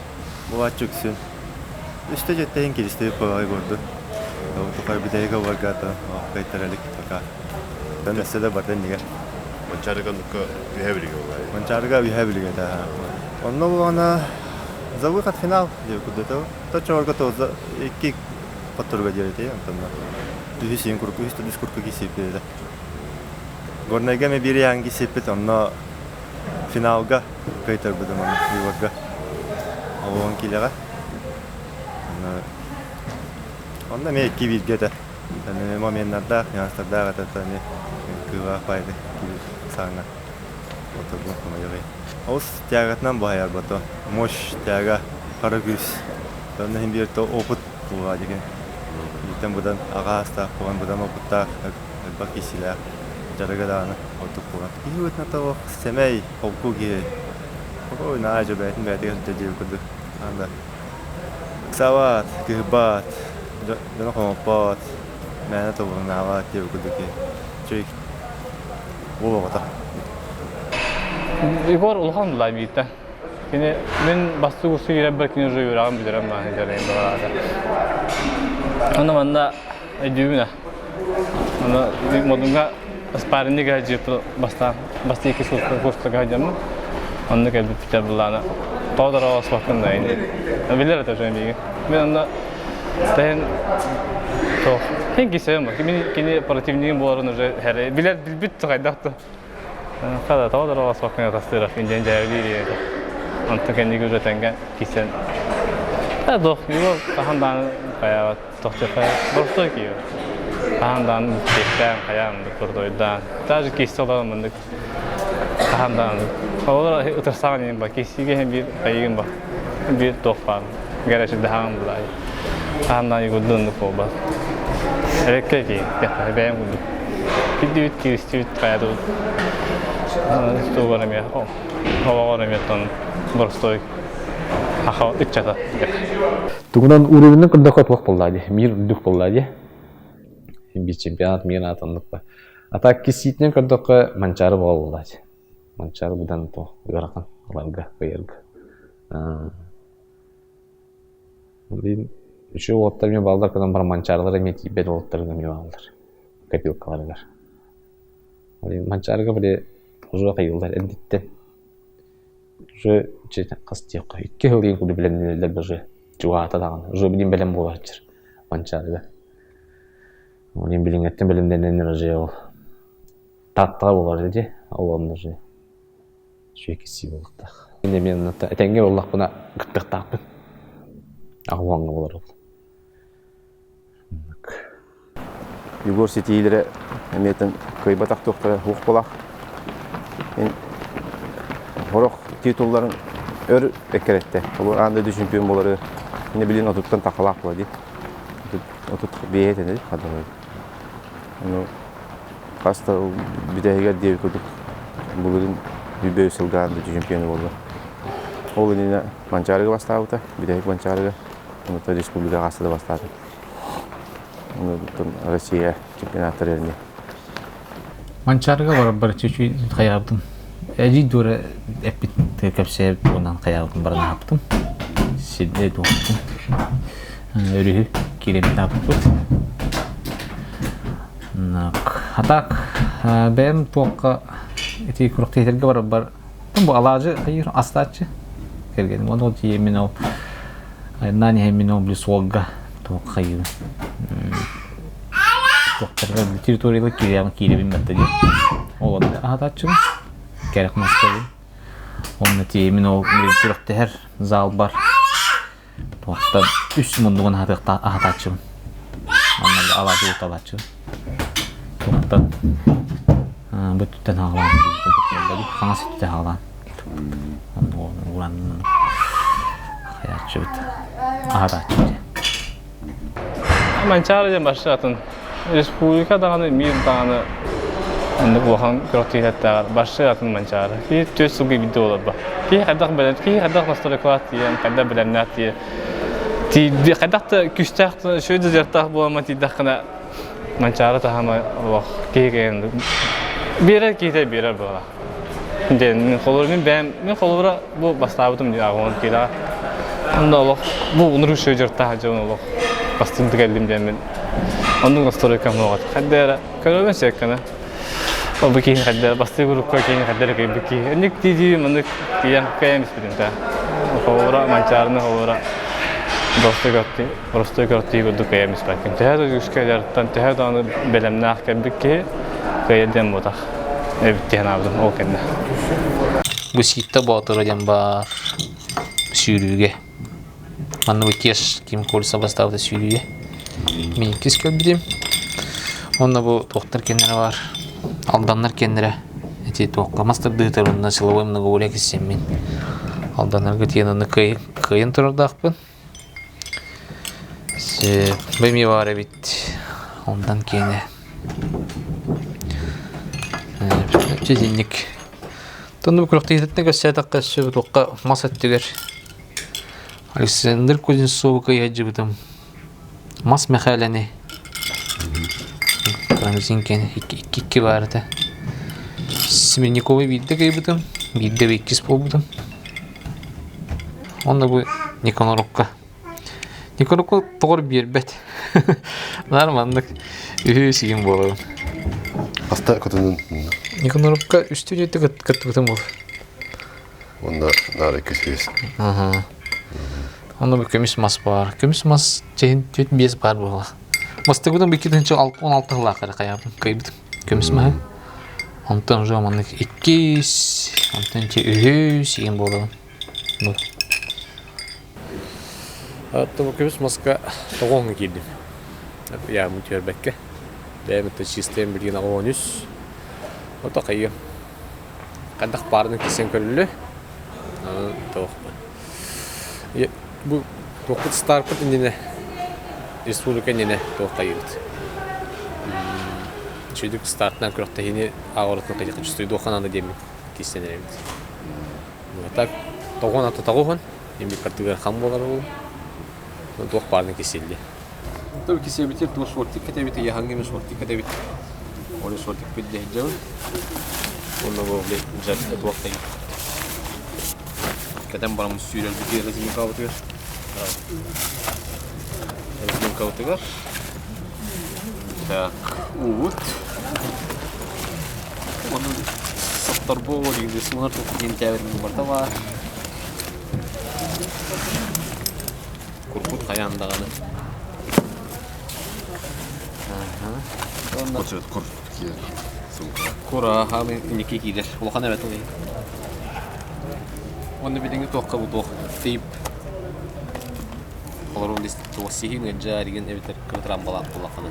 bu açıksın. İşte cidden kiriste yapıyor Igordu. O kadar bir dakika var gata. O kaytaralik taka. Ben mesela bardan diye. Mancarga nuka bihaviriyor var. Mancarga bihaviriyor da. Onu bana завыход final diyor kudeta. Ta çorga toza iki paturga geldi antana. Düzüsün kurku üstü düz kurku kisipedi. Gornayga me biri hangi sipet onna finalga kaytar budum onu yuvarga. Avon kilaga. Onda me iki bilgede. Yani momentlerde yansıtlarda tane kıva fayda sana. Oturdu kuma yeri. Os tiagatnan bahayar bato. Moş tiaga karagüs. Tanda hem bir to oput buğa diken. Bitem budan agasta puan budan oputta baki silah. Jaraga dana otup puan. İyut na to semey hokku gi. O na acaba betin beti tecil kudu. Anda. Sawat kehbat. Dana kompat. Mana to nawa tiu kudu ki. Cek. Wo kata. Igor ulhamdulillah bitti. Yine ben bastı kusu yere belki ne rüyurağım bilirim ben hecereyin doğrada. Onu bana edüğüne. Onu bir modunga sparinde geleceği bastı iki kustu geleceğim. Onu geldi piter bulana. Tavdara olası bakımda yine. Bilir atacağım bir gün. Ben onda dayan çok. Hangi sevim bak. Kini operatifliğin bu arada her bilir bitti kaydaktı. Kada tavdara olası bakımda tasdira fincen cevliği. Antı kendi gözetingen kisen. Ya doh, yuva kahandan kaya tohçaka borçlu ki. Kahandan tekten kayam kurdoydan. Tacı kisi olanındık. Kahandan. Olar utarsan bak kisiye hem bir kayın bak. Bir doh var. Gerçi daha bulay. Kahandan yugudun ko bak. Erkek ki ya ben gudu. Bidüt kisi kaya do. Sto varım ya. O. Hava varım ya tan. Borçlu. Aha içata. Tugunan uğrunun kırdak vak bulladı. Mir dük bulladı. Bir çempionat mir atanlık var. Ata kisitne kırdak mancarı bulladı. Mancarı budan to garakan larga kayırga. Bin şu otlar mi balda kadan bar mancarlara meti bed otlar mi baldır. Kapilkalar. Mancarga böyle uzun kayıllar enditten. Уже честно кастиq. 2 yıl kudu bilenler bir juata dağın. Уже bilin bilen bolardır. Mançarga. Onun bilingetten bilindenler o. Tatta bolar dedi. Olanlar. Sürekli bolluqtaq. Indi men etenge bollaq buna gıttaqtaqpın. Ағуаңы болар ол. Югор сетийлері әметін көйбатақ тоқтары хуқ болақ. Хорақ титулларын өр әкеретті. Олар аңды чемпион болары. Мені білін отуттан тақалақ болады. Отут бейет әнеді қадалайды. Қаста бидайгер деп көрдік. Бұлырын бүбеу сылғанды чемпионы болды. Ол үніне Манчарыға бастауыда, бидайг Манчарыға. Оны республика қасыда бастады. Россия чемпионаттарыны. Манчарыға барып бір чөчүй қаябдым. Әжей дөрі әппет көпсәйіп онан қаябдым барына аптым. Седе доқтым. Өрігі керемет апып бұд. Атақ бәйім тоққа әтей күріқтейтерге барып бар. Бұл алажы қайыр астатшы кергенім. Оны ол тиемен ол Нани хэмин он близ Волга, то хайю. Тоқтарға территориялы киребин бәттәде. Ол атачым, кәрек маскалы. Оның тиемин ол күріқтер зал бар. Тоқта үш мұндығын атачым. Оннады алады оталачым. Тоқта бүттен ағылан. Қаңа сөттен ағылан. Оның ұранын hayatçı bit. Ahratçı. Mançarıca başlatın. Respublikada bir tane Wuhan krotiletler başlatın mançarı. Bir tüsü gibi de olur bu. Bir kadar böyle, bir kadar nostaljikat diye, kadar bilemler diye. Bir kadar da küçük şöyle ziyartlar bu ama tidakına mançarı da ama Allah kıyken birer kıyte birer bu. Ben kolorun ben kolora bu başladım diye ağın kıyla. Onda Allah bu onur şöyle tahacı Allah bastım geldim demin. Onun nostaljikat var. Kadar kalorun şeklinde. O bir kez kadar bastı grup kayın kadar kayın bir kez. Nik dizi manık diye kayın ispirinde. Kolora mançarını kolora dostu gördü gördü kayın ispirinde. Tehad yüzkelerden tehad anı belemler bir kez kayın budak. Evet diyanabdım o kendi. Bu sitte batıracağım var sürüge. Bana bu kez kim kolsa bastı sürüge. Men kez köbüdüm. Onda bu doktor kendine var. Aldanlar kendine. Eti toqlamastır dıtarından sılawımna go'lek isem men. Aldanlarga tiyanını kayın turardaqpın. Bemi var bit. Ondan kene. Çezinlik. Tonda bu kuraqtiyatna göstertaqqa söbüt oqqa masat tüger. Alexander Kuznetsov kayajıbıdım. Mas mehaleni. Ramzinken iki vardı. Smirnikov'u bildi kayıbıdım. Bildi ve ikisi bolbudum. Onda bu Nikonorovka. Nikonorovka doğru bir bet. Narmanlık. Ühüsüyüm bolalım. Hasta kadının. Nikonorovka üstü jöte katbıdım bol. Onda nara küsüyüz. Aha. Onda bu kömüs mas var. Kömüs mas çeyin tüt bez var bola. Masta gudum bir kitin 16 yıla kadar kayabım. Kayıbıdım. Kömüs mah. Ondan zamanlık 2 ondan ühüsüyüm bolalım. Bu. Hatta bu kömüs maska doğum girdim. Ya mutör bekke. Demet sistem bilgin ağonus. O da kayıyor. Kandak parını kesen körülü. Doğru. Bu dokuz starpıt indine. Respublika indine doğru kayıyor. Çocuk startdan kırıkta yine ağırlıkla kayacak. Üstüyü doğananda demin kesenler. Hatta doğan atı tağuğun. Yemi kartıgar ham bolar o. Doğru parını kesildi. Tabii ki sebebidir doğru sortik katebitti ya hangi sortik katebitti. Onu sortik bidde hicam. Onu böyle güzel bir vakti. Kadang barang mesti dah fikir rezeki kau tu. Rezeki kau tu kan. Tak ut. Onu sektor bawah di semua tu ingin cewek pertama. Kurkut kayanda kan. Koçet kur. Kura hami ini kikiler. Wakan evet o. Onu bilingi toqqa bu toq deyip Olur onu liste toqsihin önce arigen eviter kırtıran balak bulaqını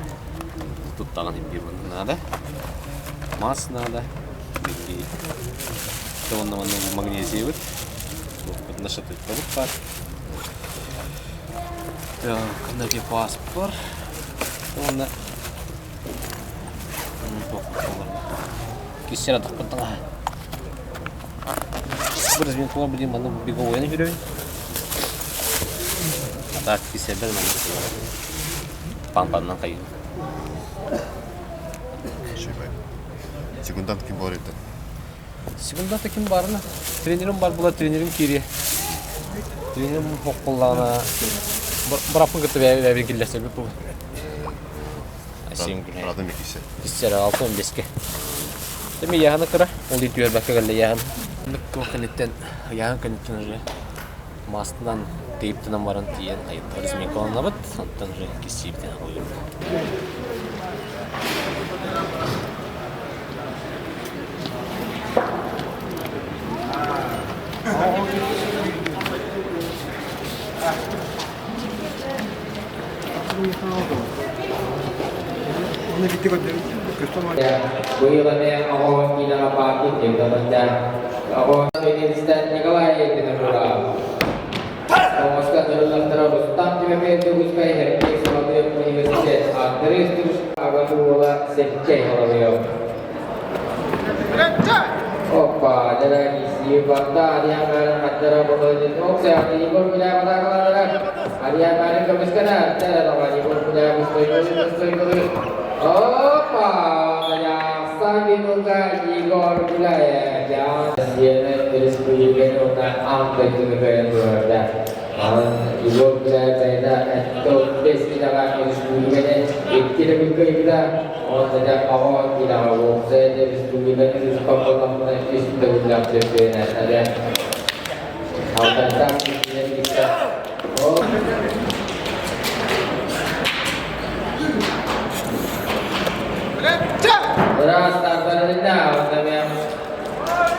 tuttağın bir bunu nada mas nada bir teman-teman magnesium bu nasıl tutup var ya kandaki paspor ona kisah tak penting lah beresmi tua beli mana bigo ini video tak kisah mana pampan kayu Секундант kim var idi? Sekunda kim var mı? Trenerim var, bula trenerim kiri. Trenerim hoqqullarına bırakın gitti ve bir gillese bir bu. Aşım günü. Aradım ikisi. İşçiler 6-15'ke. Demi yahanı kıra, ol diyor bakka galle yahan. Bu kanitten yahan kanitten öyle. Mastan deyipten varan diyen ayet resmi konunabat, ondan öyle kisipten koyuyor. Bu yılda ako kinakapakit yung naman ako Afghanistan Nikolai Tinamura. Namaskar dalam terus tam juga itu usai herkes sebagai universitas Andres terus agak dua sekceh kalau dia. Opa, jadi isi banta dia akan antara bekerja saya ini pun punya mata kelaran. Dia akan kemiskinan, saya tahu ini pun punya mesti. Opa, ya sambil nunggu Igor wilayah, jangan dia terus pergi untuk ambil tu kerja. Igor wilayah kita itu best kita kan terus pergi kita pergi kita, orang saja awak kita awak saya terus pergi terus kalau kita terus kita pergi ada. Awak datang kita. Oh. Beras tanpa rendah, tapi yang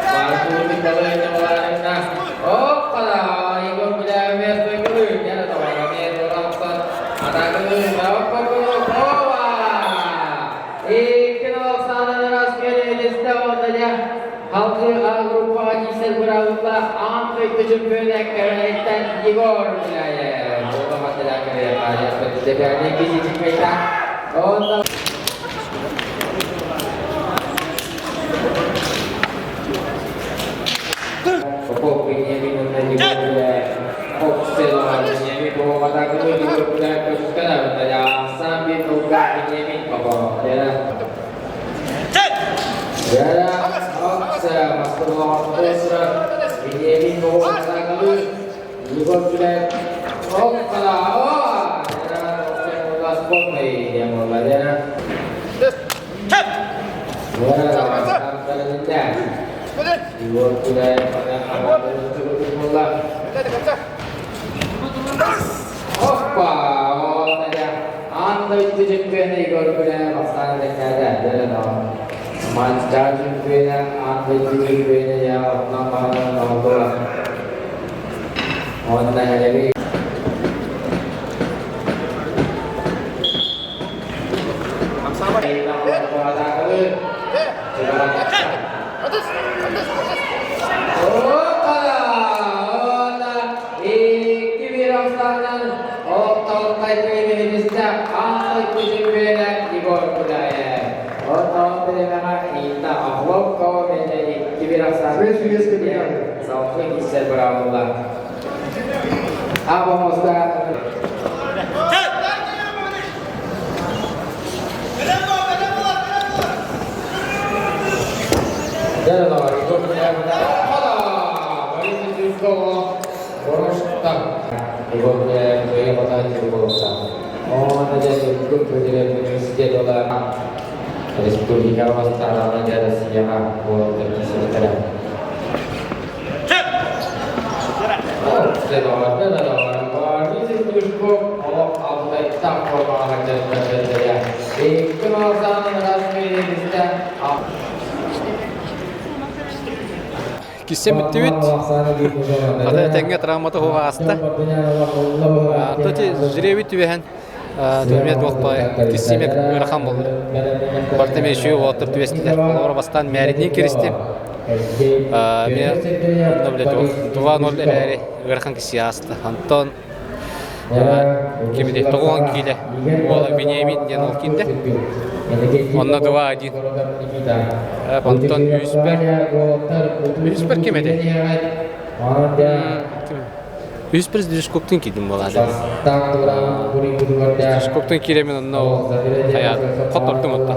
baru ini kalau yang orang rendah, oh kalau ibu bila biasa itu, dia tahu kami orang apa, ada tu berapa oh wah, kalau sana beras kiri lista saja, halkı grup haji berapa, ampe kejumpa kerana Igor wilayah, bukan masalah kerana ada seperti ini kisi cerita, oh. Pokok Benyamin dan juga Oxel Benyamin bawa mata kedua juga sudah kesukaan saja sambil buka Benyamin pokok dia Oxel masuk Oxel Benyamin bawa mata kedua juga sudah kalau dia Oxel mudah sport dia mulai dia Igor sudah pada awal cukup mulai. Opa, oh saja. Anda itu juga Igor sudah pasang dekat ada. Mancar juga anda juga ya nama nama. Oh anda jadi. Sama. Apa Ustaz? Jangan lupa ikut saya pada bagi juga boros tak ikut saya pada juga oh ada ikut berjalan $1 dari studi kawasan cara menjadi siapa buat terkisah Selamat ini cukup Allah tak mahu hajar saja. Kemasan rasmi bisa киссем үттүбүт. Ата теңге травматы хуга аста. Тоти жиребит түбеһен. Төмет вакпай киссемек өрхан болду. Бартеме шүй отур түбестилер. Олар бастан мәридин киристим. Мен онда билет 2-0 элери өрхан кисси аста. Антон кемеде 9 киле. Ола Бенемин ден ол кинде. Онна 2-1. Антон Юспер кемеде. Юспер Дишкоктун кидим болады. Дишкоктун киремен онна хая котордум отта.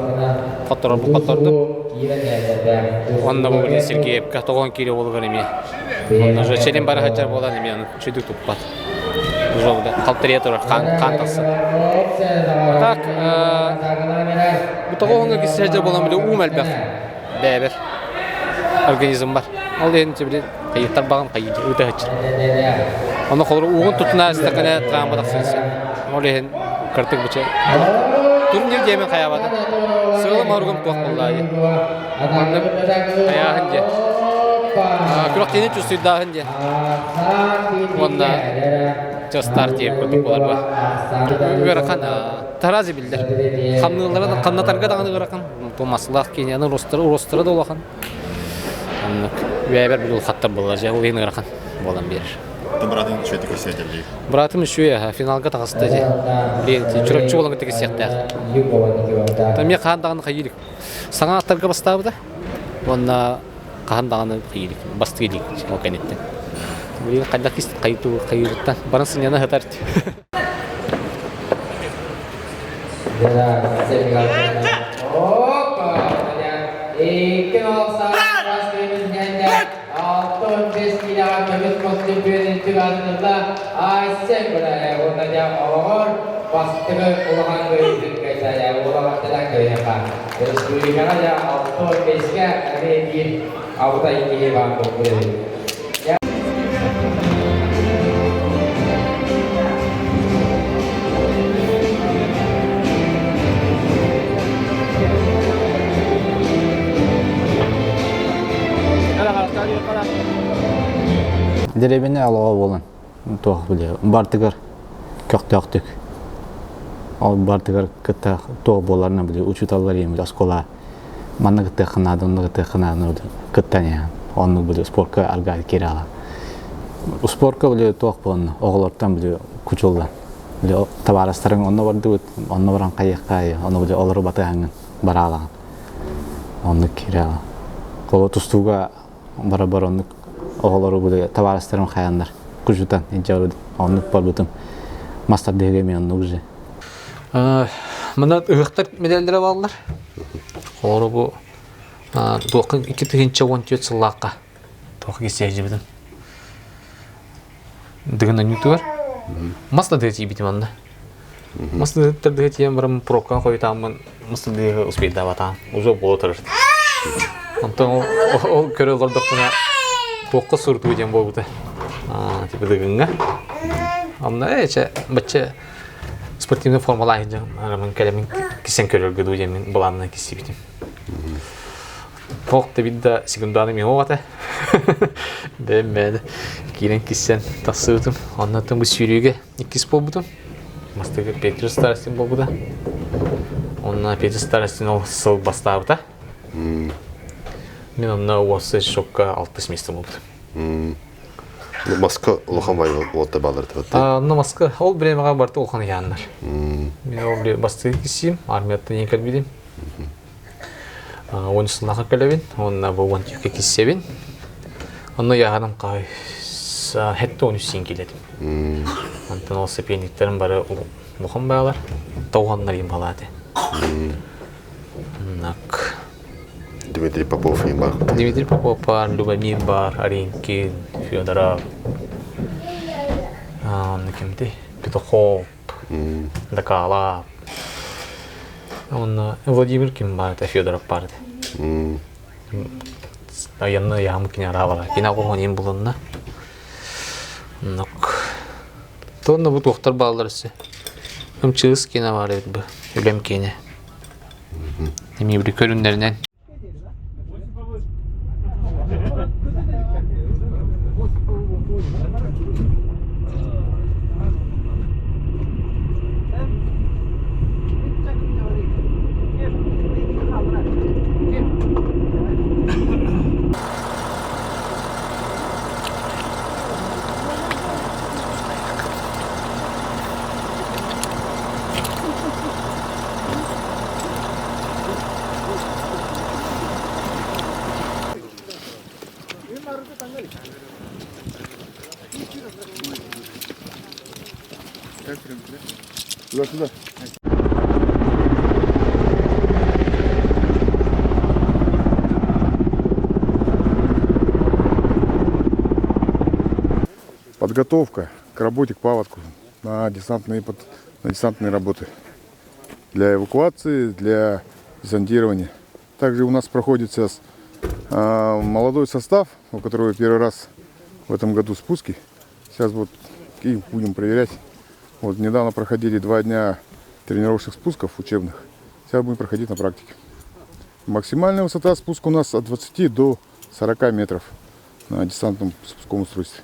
Которду. Онна бу Сергеев 9 киле болгон эме. Онна же челен бара хачар болан эме аны чөйдүк туппат. Жолда калтыретор кантасы. Так, бу тогонга кисежде болан биле умалбак. Бебер. Организм бар. Ал энче биле кайыктар багын кайыды өтө хачыр. Аны колор угун тутуна стакана травмада ксенсе. Олен картык буча. Турнир демен каябады. Сылы маргым тоқ боллайды. Аны каягынде. Күрөктени чусуйдагынде. Онда старт еп көтүп болар ба. Өракан тарази билдер. Камнылардан каннатарга дагы өракан. Томаслах Кенияны ростыры да улахан. Аны бәбер бил хаттар болар. Жагы ен өракан болан берер. Братым чөйдүк кисетелди. Братым шуя финалга тагысты же. Ленти чурапчы болгон теге сыяктар. Тами кандагын кайылык. Саңа аттарга бастабы да. Онда кандагын кайылык. Басты келик. Окенеттен. Бул кайдак ист кайырыттан. Барынсын яна хатар. Altın beskiler kömür kostümünün tüganında Aysen buraya orada ağır bastığı olan göğüdük geçer olamadılar göğüne var. Respublikana da altın beskiler bir avda ikiye var buraya. Деребене алуға болын. Тоқ біле. Бартығыр көқтөқтік. Ал бартығыр кітті тоқ боларына біле. Учуталар еміз аскола. Манны кітті қынады, онны кітті қынады. Кіттен ең. Онны біле спортқа аргайды кері ала. Спортқа біле тоқ болын. Оғылардан біле күч олдан. Біле табарастарың онны барды өт. Онны баран қайыққа. Онны біле олары баты әңін бара алаған. Онны кері ала. Қолы тұстуға бара-бар онны оғылары бұлы табарыстарым қаяндар күжутан енжауырды онлық бар бұтым мастар дегеме онны күжі. Мұна ұғықтар медалдері балылар. Қолы бұ тоқын 2-14 сыллаққа тоқы кесежі бұдым. Дығын өңікті бар. Мастар дегеті бітім онда. Мастар дегеті ем барым пробкан қойытамын мастар дегеті ұспейді батам. Ұзы болы тұрырды. Онтан ол көрі ғырдық бұна тоққа сұрды өден болуды. Типа дығынға. Амна әче бәтче спортивный формалайын жағын кәлемін кесен көрілгі өден бұланына кесе бітім. Тоқты бидді секунданы мен оғаты. Бәмбәді. Кейлен кесен тасы өтім. Оннатын бұл сүйрегі 2 бол бұдым. Мастығы Петр Старостин бол бұда. Онна Петр Старостин ол сыл бастабыда. Мен онна осы шокка 60 месті болды. Маска олған бай олатта балар тұрды? Онна маска ол біремеға барды олған яндар. Мен ол бір бастығы кесейім, армияттан ең кәлбедім. 10 сылнаға кәлебен, онна бұл 12-ке кесебен. Онна яғаным қай хәтті 13-сен келедім. Онтан осы пеніктерім бары олған байлар, тауғанлар ем балады. Дмитрий Попов и бар. Дмитрий Попов бар, Любомир бар, Аренкин, Федоров. Кімде? Петухов, Дакалап. Владимир Ким бар, это Федоров бар. Янны яғым кенера бар. Кена қоған ем бұлынна. Тонна бұл тоқтар балдар өсі. Үмчығыз кена бар еді бұл. Үлем кене. Деме бір көріндерінен. Туда-сюда. Подготовка к работе, к паводку на десантные работы. Для эвакуации, для десантирования. Также у нас проходит сейчас молодой состав, у которого первый раз в этом году спуски. Сейчас вот их будем проверять. Вот недавно проходили 2 дня тренировочных спусков учебных. Сейчас будем проходить на практике. Максимальная высота спуска у нас от 20 до 40 метров на десантном спусковом устройстве.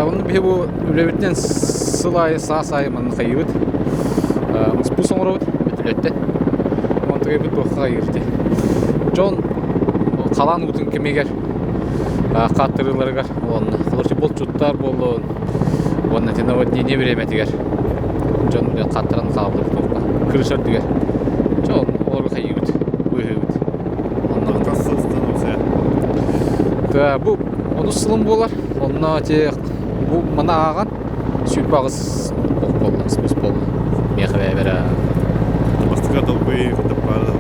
Onun bir bu ülebitten sılay sağ sayımın kayıbıt. Bu sonra bütülette. Onun kayıbıt bu kayırdı. John kalan bütün kemeger kattırılarıgar. Onun kılıcı bol çutlar bol. Onun tenavadini biremetiger. John bir kattıran kablı topla. Kırışır diger. John olur kayıbıt. Bu hübüt. Ondan tasılsın olsa. Bu onu sılım bolar. Onunla tek bu mana ağan süt bağız bolmaz biz bol mehve bera bastığa dolbayı katıpardı.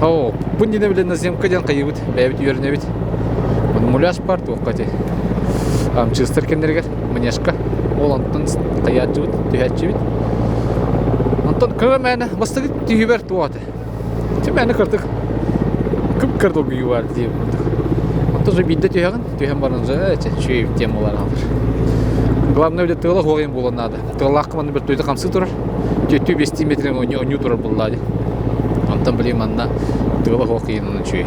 O bu ne bilen nazemkadan kayıbıt bebit yörnebit. Onun mulas part vakti. Amçıstır kendiler manyaşka olantan kayatçıbıt tühətçıbıt. Ondan kırmana bastığı tühüber tuatı. Tüməni kırdık. Kıp kırdık yuvar diye. Тоже бидде түйәгән, түйән барынча чөй темалар алыр. Главное бит тылы хогын булган надо. Тыллак маны бер тойда камсы турар. 4-5 метрен оню турар буллады. Антан билем анда тылы хогын чөй.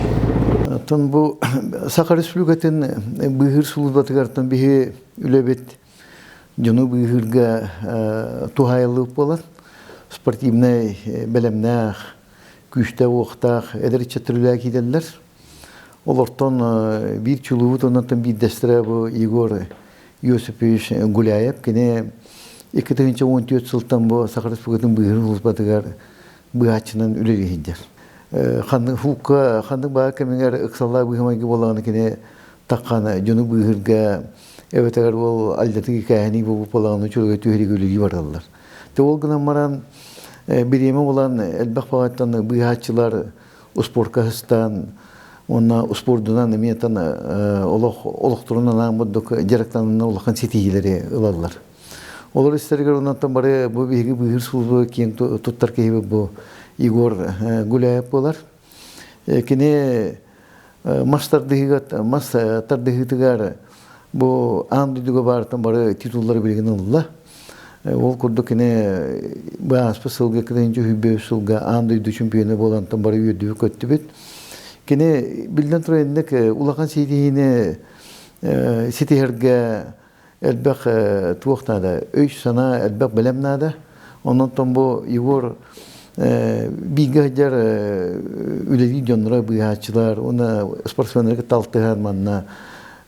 Тон бу Саха Республикатын быгыр сулубатыгартан бихи үлебет жону быгырга тухайлык болар. Спортивный белемнах, күчтә вактах, эдерче төрләр киделләр. Олортон bir çuluğu ondan bir destre bu Igor Yosipovich Gulyayev kene 2014 yıldan bu Sakha Respublikasının bıhırın uzbatıgar bıhaçından üleri hindir. Xandık hukka, xandık bağı kemenger ıksallar bıhımayı bolağını kene taqqana jonu bıhırga evet eğer bol aldatık kahani bu bolağını çoluğa tüheri gölüğü varallar. Te olguna maran bir yeme olan elbaq bağıttan bıhaçılar Usporkahıstan Ona uspordunan emniyetten olukturundan amuduk direktanından olakkan setihileri ılarlar. Olur isterler ondan bari bu bihir suluğu kiyen tuttar kehibi bu Igor Gulyayev bolar. Kine mastar dehigar bu andüdüge barıtan bari titulları bilgin olurlar. Ол курдук кене бааспы сылга кеденче хүбө сылга андойду чемпионы болантан бары үйдү көттүбүт. Кене билден турайындык улахан сидине ситихерге элбек туохтада өйш сана элбек белемнада. Онон томбо Егор бигажар үлеви жонра быячылар, оны спортсмендерге талтыган манна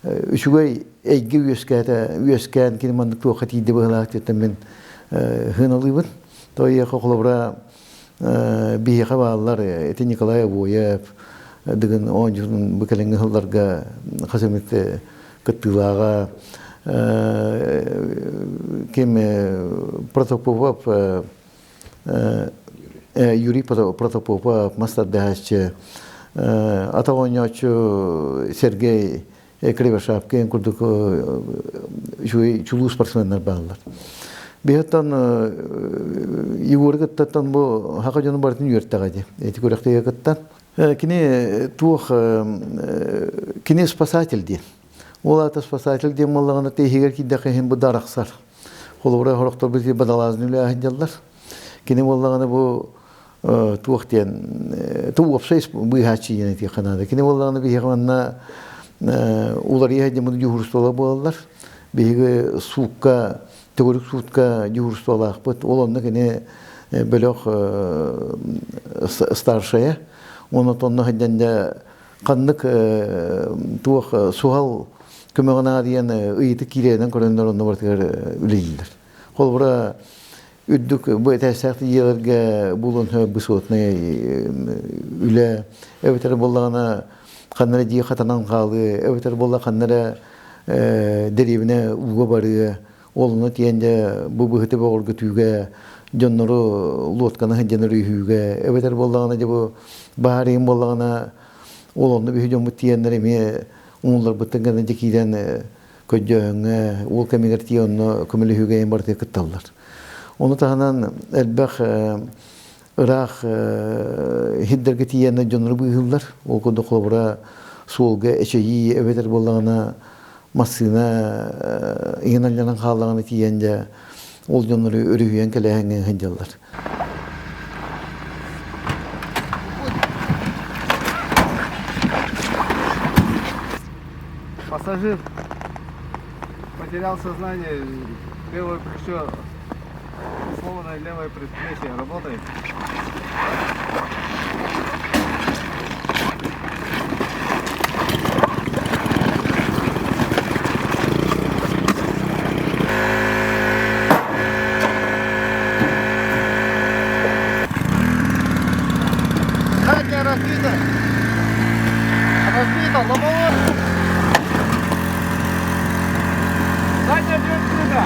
үчүгөй эйге үескән кини мандык туока тиде быгалак тетмен хыналыбын. Тойя коколобра бияка баллар эти Николай Воев деген онжун бекеленге хылларга хасемет кыттылага кем Протопопов Юрий Протопопов Мастардахч Атавонячу Сергей Кривошап кен курдук чулуу спортсмендер баллар. Бехтан Егорга таттан бу хака жонун бартын юрттагади. Эти көрөктөгө каттан. Кини туох кини спасатель ди. Ол ата спасатель ди маллагына тегер кидде хем бу дараксар. Холора хороктор бити бадалазны эле ханжаллар. Кини маллагына бу туохтен туопсайс бу хачи яти канада. Кини маллагына биханна улар яһәдәм юрстола булалар. Беге сукка, төгөрүк сутка юрстола бут. Олонны генә бөлөк старшая. Оны тонны һәдәндә каннык туох суал көмөгөнә дигән ыйты кирәдән көрәннәр онны бартыр үләйләр. Холбара үддүк бу тәсәхт ягырга булын бусотны үлә эвтер булганы Каннара ди хатанан калы, эвтер болла каннара деревне уга бары, олны тиенде бу быхты богорга түгә, жоннору лотканы хәҗәнәре үйгә, эвтер боллаганы ди бу баарым боллаганы олны бу җомбу тиеннәре ме, улар бутынганы дикидән көҗәңә, ул кемигер тиенне көмеле үйгә ем барды кытталар. Оны таһанан әлбәх Ирак хиддерге тиенне жонру быйылдар. Ол кондо колбура солга эчеи эветер боллагана масына игеналланан каллаганы тиенде ол жонру өрүйен келеген ханжаллар. Пассажир потерял сознание, левое плечо сломанное, левое предплечье работает. Задняя разбита. Разбита, лобовое. Задняя бьет сюда.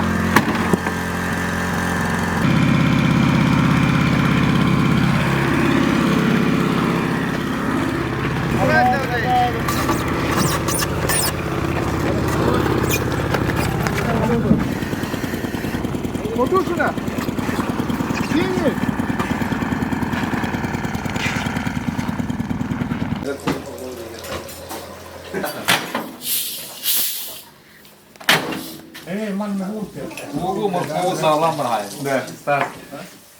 Вот сюда. Синий. Эй, ман мурте. Муру муру саглам барай. Да, стас.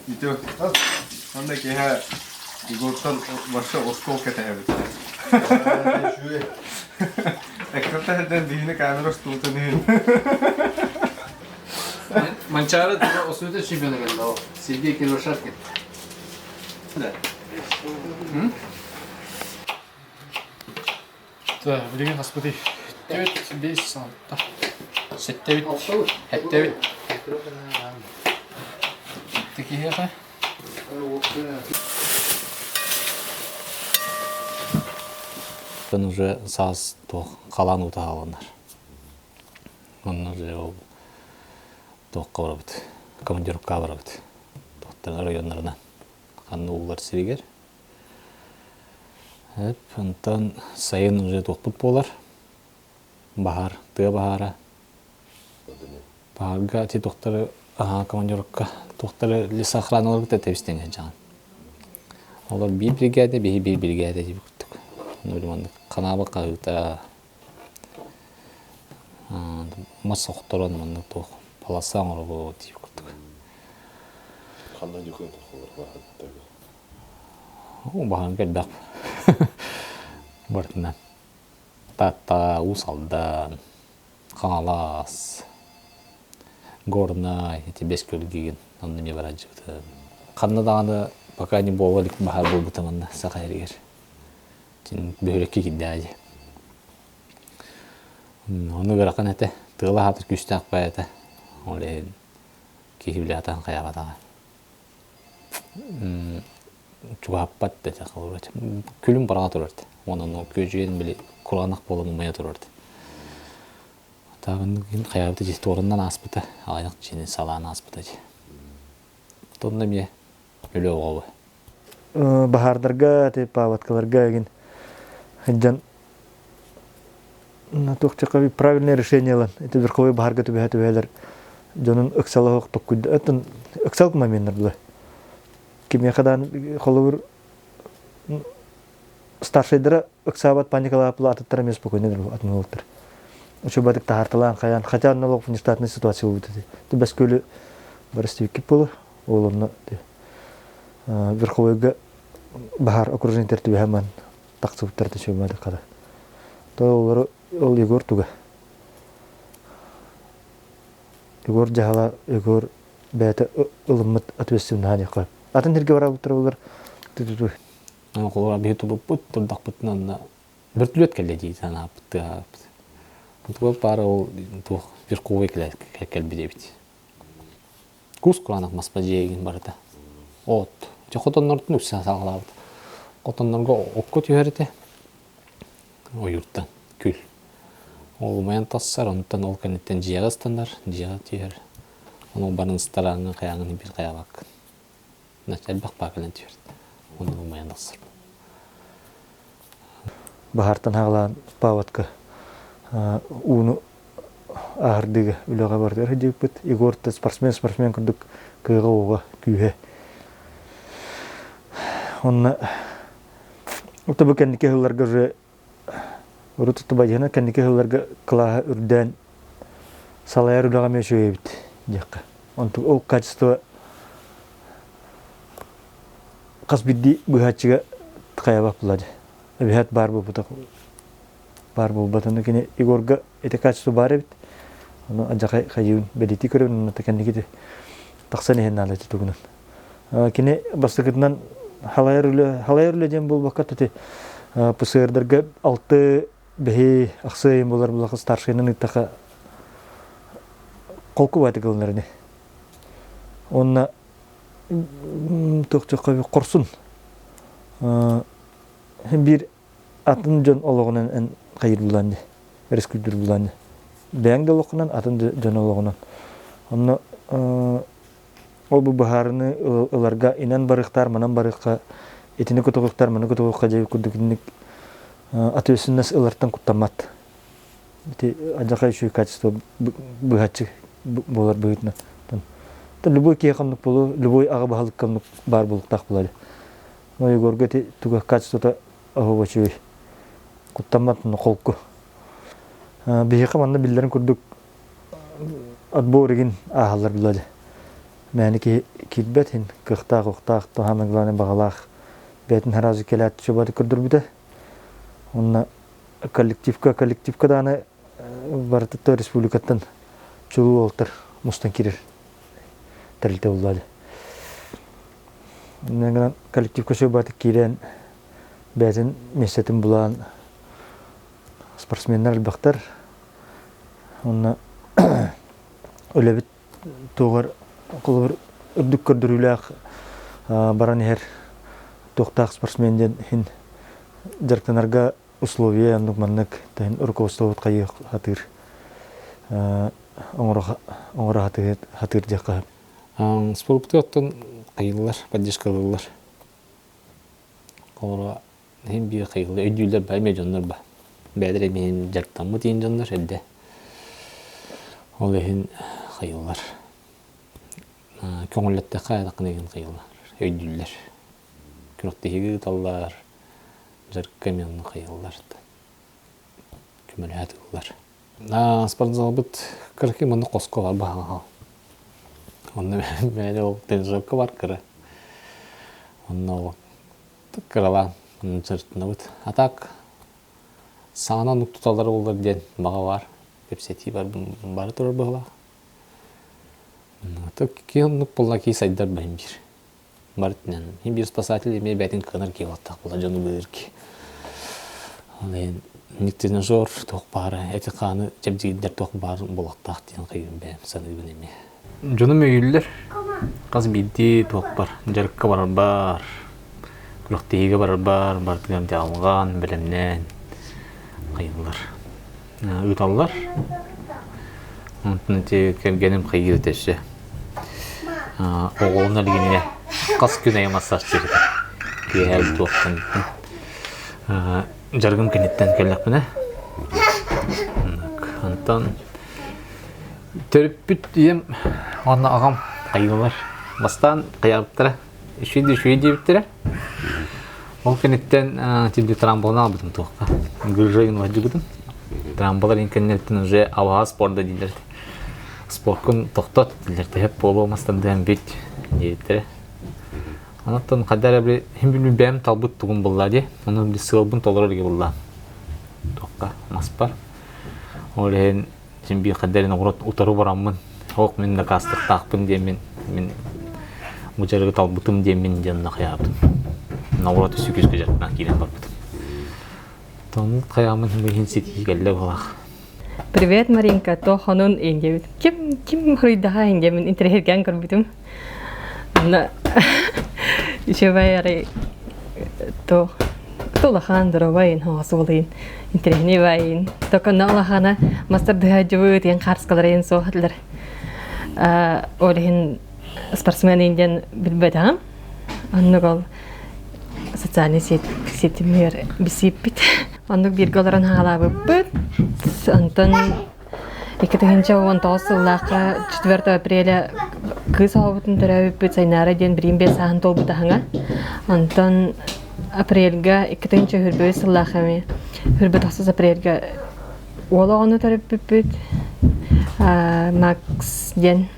Итё. Анда кеһә игортан башы осколка тәбит. Экранта дийне камера стултаны. Манчары да осуйта чемпионы geldi o. Сергей Кривошапкин. Да. Да, билеген господи. 9 5 6. 7 8 7 8. Такие ха. Он уже саз то калан утагандар. Он уже тоққа барабыт, командировка барабыт. Тоқтар райондарына. Қанны улар сирегер. Онтан сайын уже тоқпыт болар. Бахар, тыя бахара. Бахарга те тоқтары командировка. Тоқтары лес охраналар да тәбістенген жағын. Олар bir бригада, bir бригада деп күттік. Нөліманды қанабы қағыта мас оқтырын мұнды тоқ. Полоса ұрығы деп күттік. Хандан жүкен толқылар бар. О, баған келбәк. Бартынан. Тата, усалдан, қаңалас, горнай, эти бес көлгеген, онны не барад жібіті. Қаннадағаны пока не болғалик бағар бол бұтаманна сақа әргер. Тен бөлекке кенде әде. Оны ғырақын әті, тұғыла хатыр күстәк бай әті. Олеген кейбілі атаған қаябатаға. Чуғаппат дәті қалыр әті. Күлім барға тұрыр әті. Оның көжген білі құланақ болуын ұмая тұрыр әті. Тағын қаябыты жесті орыннан аспыты, ағайнық жені саланы аспыты жи. Тұнды ме өлі оғалы. Бахардарға, паваткаларға еген хыджан тоқчаққа правильное решение лан. Это верховой бахарга түбәлер. Жонын ықсалы оқ тоққыды. Это ықсалық моменттер бұлай. Кеме қадан қолығыр старшайдыра ықсабат паникалап бұлы атыттар емес бұқойнедер бұл атын олықтыр. Учу бадық тағартылан қаян. Хотя налог внештатный ситуация болып өтеді. Бәс көлі бар істевекіп болы. Олымны верховойға бахар окружен тәртібі әман тақсыбыттарды шөмәді қада. Олар ол Егор туға. Егор жағала, Егор бәті ұлымыт ответственный хане қойып. Атын ерге бара бұттыр олар. Қолыға бейті бұт, тұрдақ бұттынан бір түлет кәлі дейді. Бұтығы бары ол верховой кәлбі дебіт. Кус құланақ маспа жеген барыда. От. Қотоннардың үксі сағылабыд. Қотоннарға оққы түйерді. Ойырттан, күл. Ол маян тассар, онықтан ол кәнеттен жияға стандар, жияға түйер. Оның барын стараңын қаяңын бір қая бақ. Әлбақ бақылан түйерді. Оның маян тассар. Бахартан ағылан паватқа уыны ағырдығы үліға барды. Әрі бұд, Егорты спортсмен күрдік күйіға оға күйе. Онына ұты бұл кәндеке ғыларға жы ұрытықты байығына кәндеке ғыларға қылаға үрден салайар үліға мен шөйе біт. Ол качество қас бидді бұғатшыға қаябақ бұлады. Әбіғат бар бұл бұтақ. Бар бұл бұтаны кені Егорға әте качество бар әбіт. Оны ажақай қайыуын бәдеті көрін, оны кәндекеті тақсан ехен алайты тұғынан. Кені бастықытынан халайыр үлі дем бұл бақат өте пұсығырдарға 6 бәхе ақсайын болар бұл ақы старшайынан ұттақа қолқы бәті қылынарыне. Онына тоқчаққа қорсын. Бір атын жон олығынан ән қайыр бұланды, рескүлдір бұланды. Бәңді олығынан, атын жон олығынан. Онына ол бұл бұхарыны оларға инан барықтар, манан барыққа, етіне көтіғықтар, маны көтіғыққа жайы күрдігінік атөсіннәс оларттан құттамат. Ажақай шүй качество бұғатшы болар бұғытына. Любой кей қамдық болу, любой аға бағалық қамдық бар болуқтақ болады. Егорға түгі качествота ағуға шүй құттаматыны қолқы. Бейі қаманда білдерін күрдік отборыгин ағалар болады. Мәні кетбет, қықтақ, ұқтақ, тұхамыңғыланы бағалақ бәтін харазы келәтті шобады күрдір бүді. Онына коллективка даны барытытты республикаттан чулу олтыр мұстан керер тәрілті болады. Онына коллективка шобады керен бәтін месетін бұлан спортсменнер әлбақтар. Онына өлебіт тоғыр қолыр үрдік көрдіруләқ баран ехер тоқтақ спортсменден хин жарқтанарға условия аннық тәйін руководствоват қайы хатыр оңыра хатыр жаққа. Спортты оттан қайылылар, поддержкалылар. Қолыра хин бей қайылы өйдейлер бәйме жонлар ба. Бәдір әмейін жарқтан мұт ең жонлар әлді. Ол ехін қайылылар. Көңілетті қайдақын еген қайылылар. Өйдейлер. Күріқтегі таллар, жарқаменні қайылылар. Күмілі әтігілер. Спорт залы бұд кіркі мұны қосқы бар бағаға. Onu böyle o tenjokka var kırı. Onu kıralan onun sırtında bit. Atak sağına noktaları olur diyen bağa var. Hepseti var bari durur bağla. Atak ki onluk bolla ki saydar benim bir. Bartnen. Hem bir spasatlı yemeği betin kınar ki atak bolla canı bilir ki. Olen niktinden zor toqbara etiqanı cebdigidler toqbar bolaqtaq diyen qıyım ben sana bilmem. Canım öyle. Qaz biddi toqbar. Jarqqa var. Kulaqtiga var. Bartgan algan bilemnen. Qayınlar. Utallar. Onun te kelgenim qayır teşe. Oğluna ligine qas güneye masaj çekti. Gel toqtan. Jargım kenitten kellek bine. Antan törüpüt diyem ona ağam qayılar. Bastan qayaptıra. Şuydu bitire. O kenitten tildi trambolna aldım toqqa. Gırjayın vajıgıdım. Trambolar internetten önce avaha sporda dilerdi. Sporkun toqtat dilerdi. Hep bol olmasdan dem bit diyetire. Anatan kadar bir hem bir bem talbut tuğum bulladı. Onun bir sığılbın tolerör gibi bullan. Toqqa maspar. Olen şimdi bir kadarına uğrat utarı varamın. Hoq men de kastık taqpın diye men mujarrı talbutum diye men janna qayaptım. Naurat süküs güzelden kiren barpıtım. Ton qayamın behin seti gelle balaq. Привет, Маринка, то ханун индевит. Ким хрыдаха индемин интерхерген көрбүтүм. На Шевайри то лахан дровайн хасулин интерхни вайн. То канна лахана мастер дхаджуут ян харскаларын сохатлар. Олин спортсмен инден билбетам. Аннугал социальный сетимер бисиппит. Аннуг биргаларын халабыппыт. Антон 2019 жыллаqa 4 апреля кыз авытын төрәбіп сайнары ден бірінбе сағын толбыды хаңа. Антон апрельга 2 хүрбөй жыллаqa ме. Хүрбөй 9 апрельга олағыны төрәбіп Макс ден.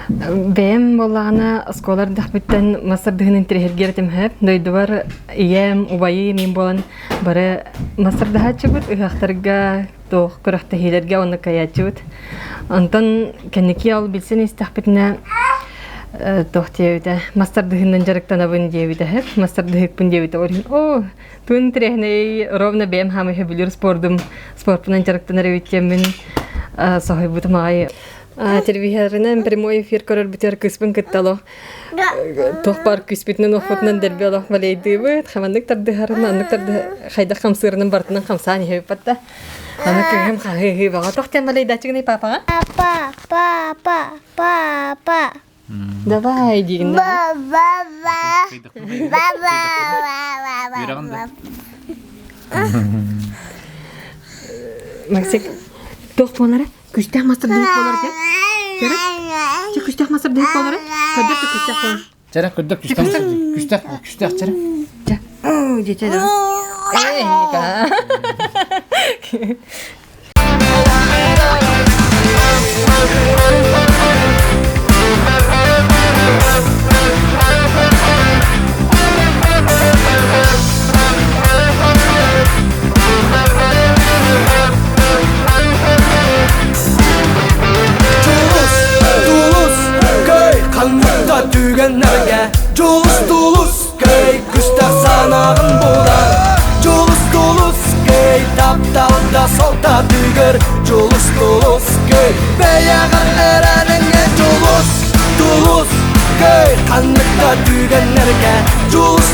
Бәйім болағына сколар дақбіттен мастардығын интерхергертім әп. Дойдуар ием, убайы мен болан бары мастардыға чыбыт, ұяқтарға тоқ күріқті хейлерге оны кая чыбыт. Антон кәнеки ал білсен істақбітіне тоқ дейбіті. Мастардығынан жарықтан абын дейбіті әп. Мастардығық бұн дейбіті орын. О, түн тірехіне ровна бәйім хамы хөбілер спортпынан жарықтан әрәуеттемін соғай бұтым ағай. Телевизорынан прямой эфир көрөр битер кыспын кыттало. Тохпар кыспитнен охотнан дербело валейды бит. Хамандык тардыхарын, андык тарды хайда хамсырының бартынан хамсаны хеппатта. Аны кем хахи бага тохтен валейда чигни папа. Папа. Давай, дигин. Максик, тохпонары күстәк мастер дейік болар ке? Жара? Же күстәк мастер дейік болар? Көдір де күстәк болар. Жара, көдір күстәк жара. Жа, жете да. Ника. Kanlıkta tügenlerge Culus köy Küstah sanağın bular Culus köy Taptalda solta tüger Culus köy Beyağır erenenge Culus köy Kanlıkta tügenlerge Culus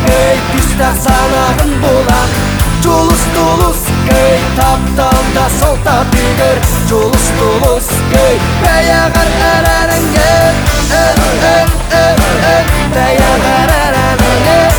köy Küstah sanağın bular Culus köy Taptalda solta tüger Culus köy Beyağır erenenge Beyağır erenenge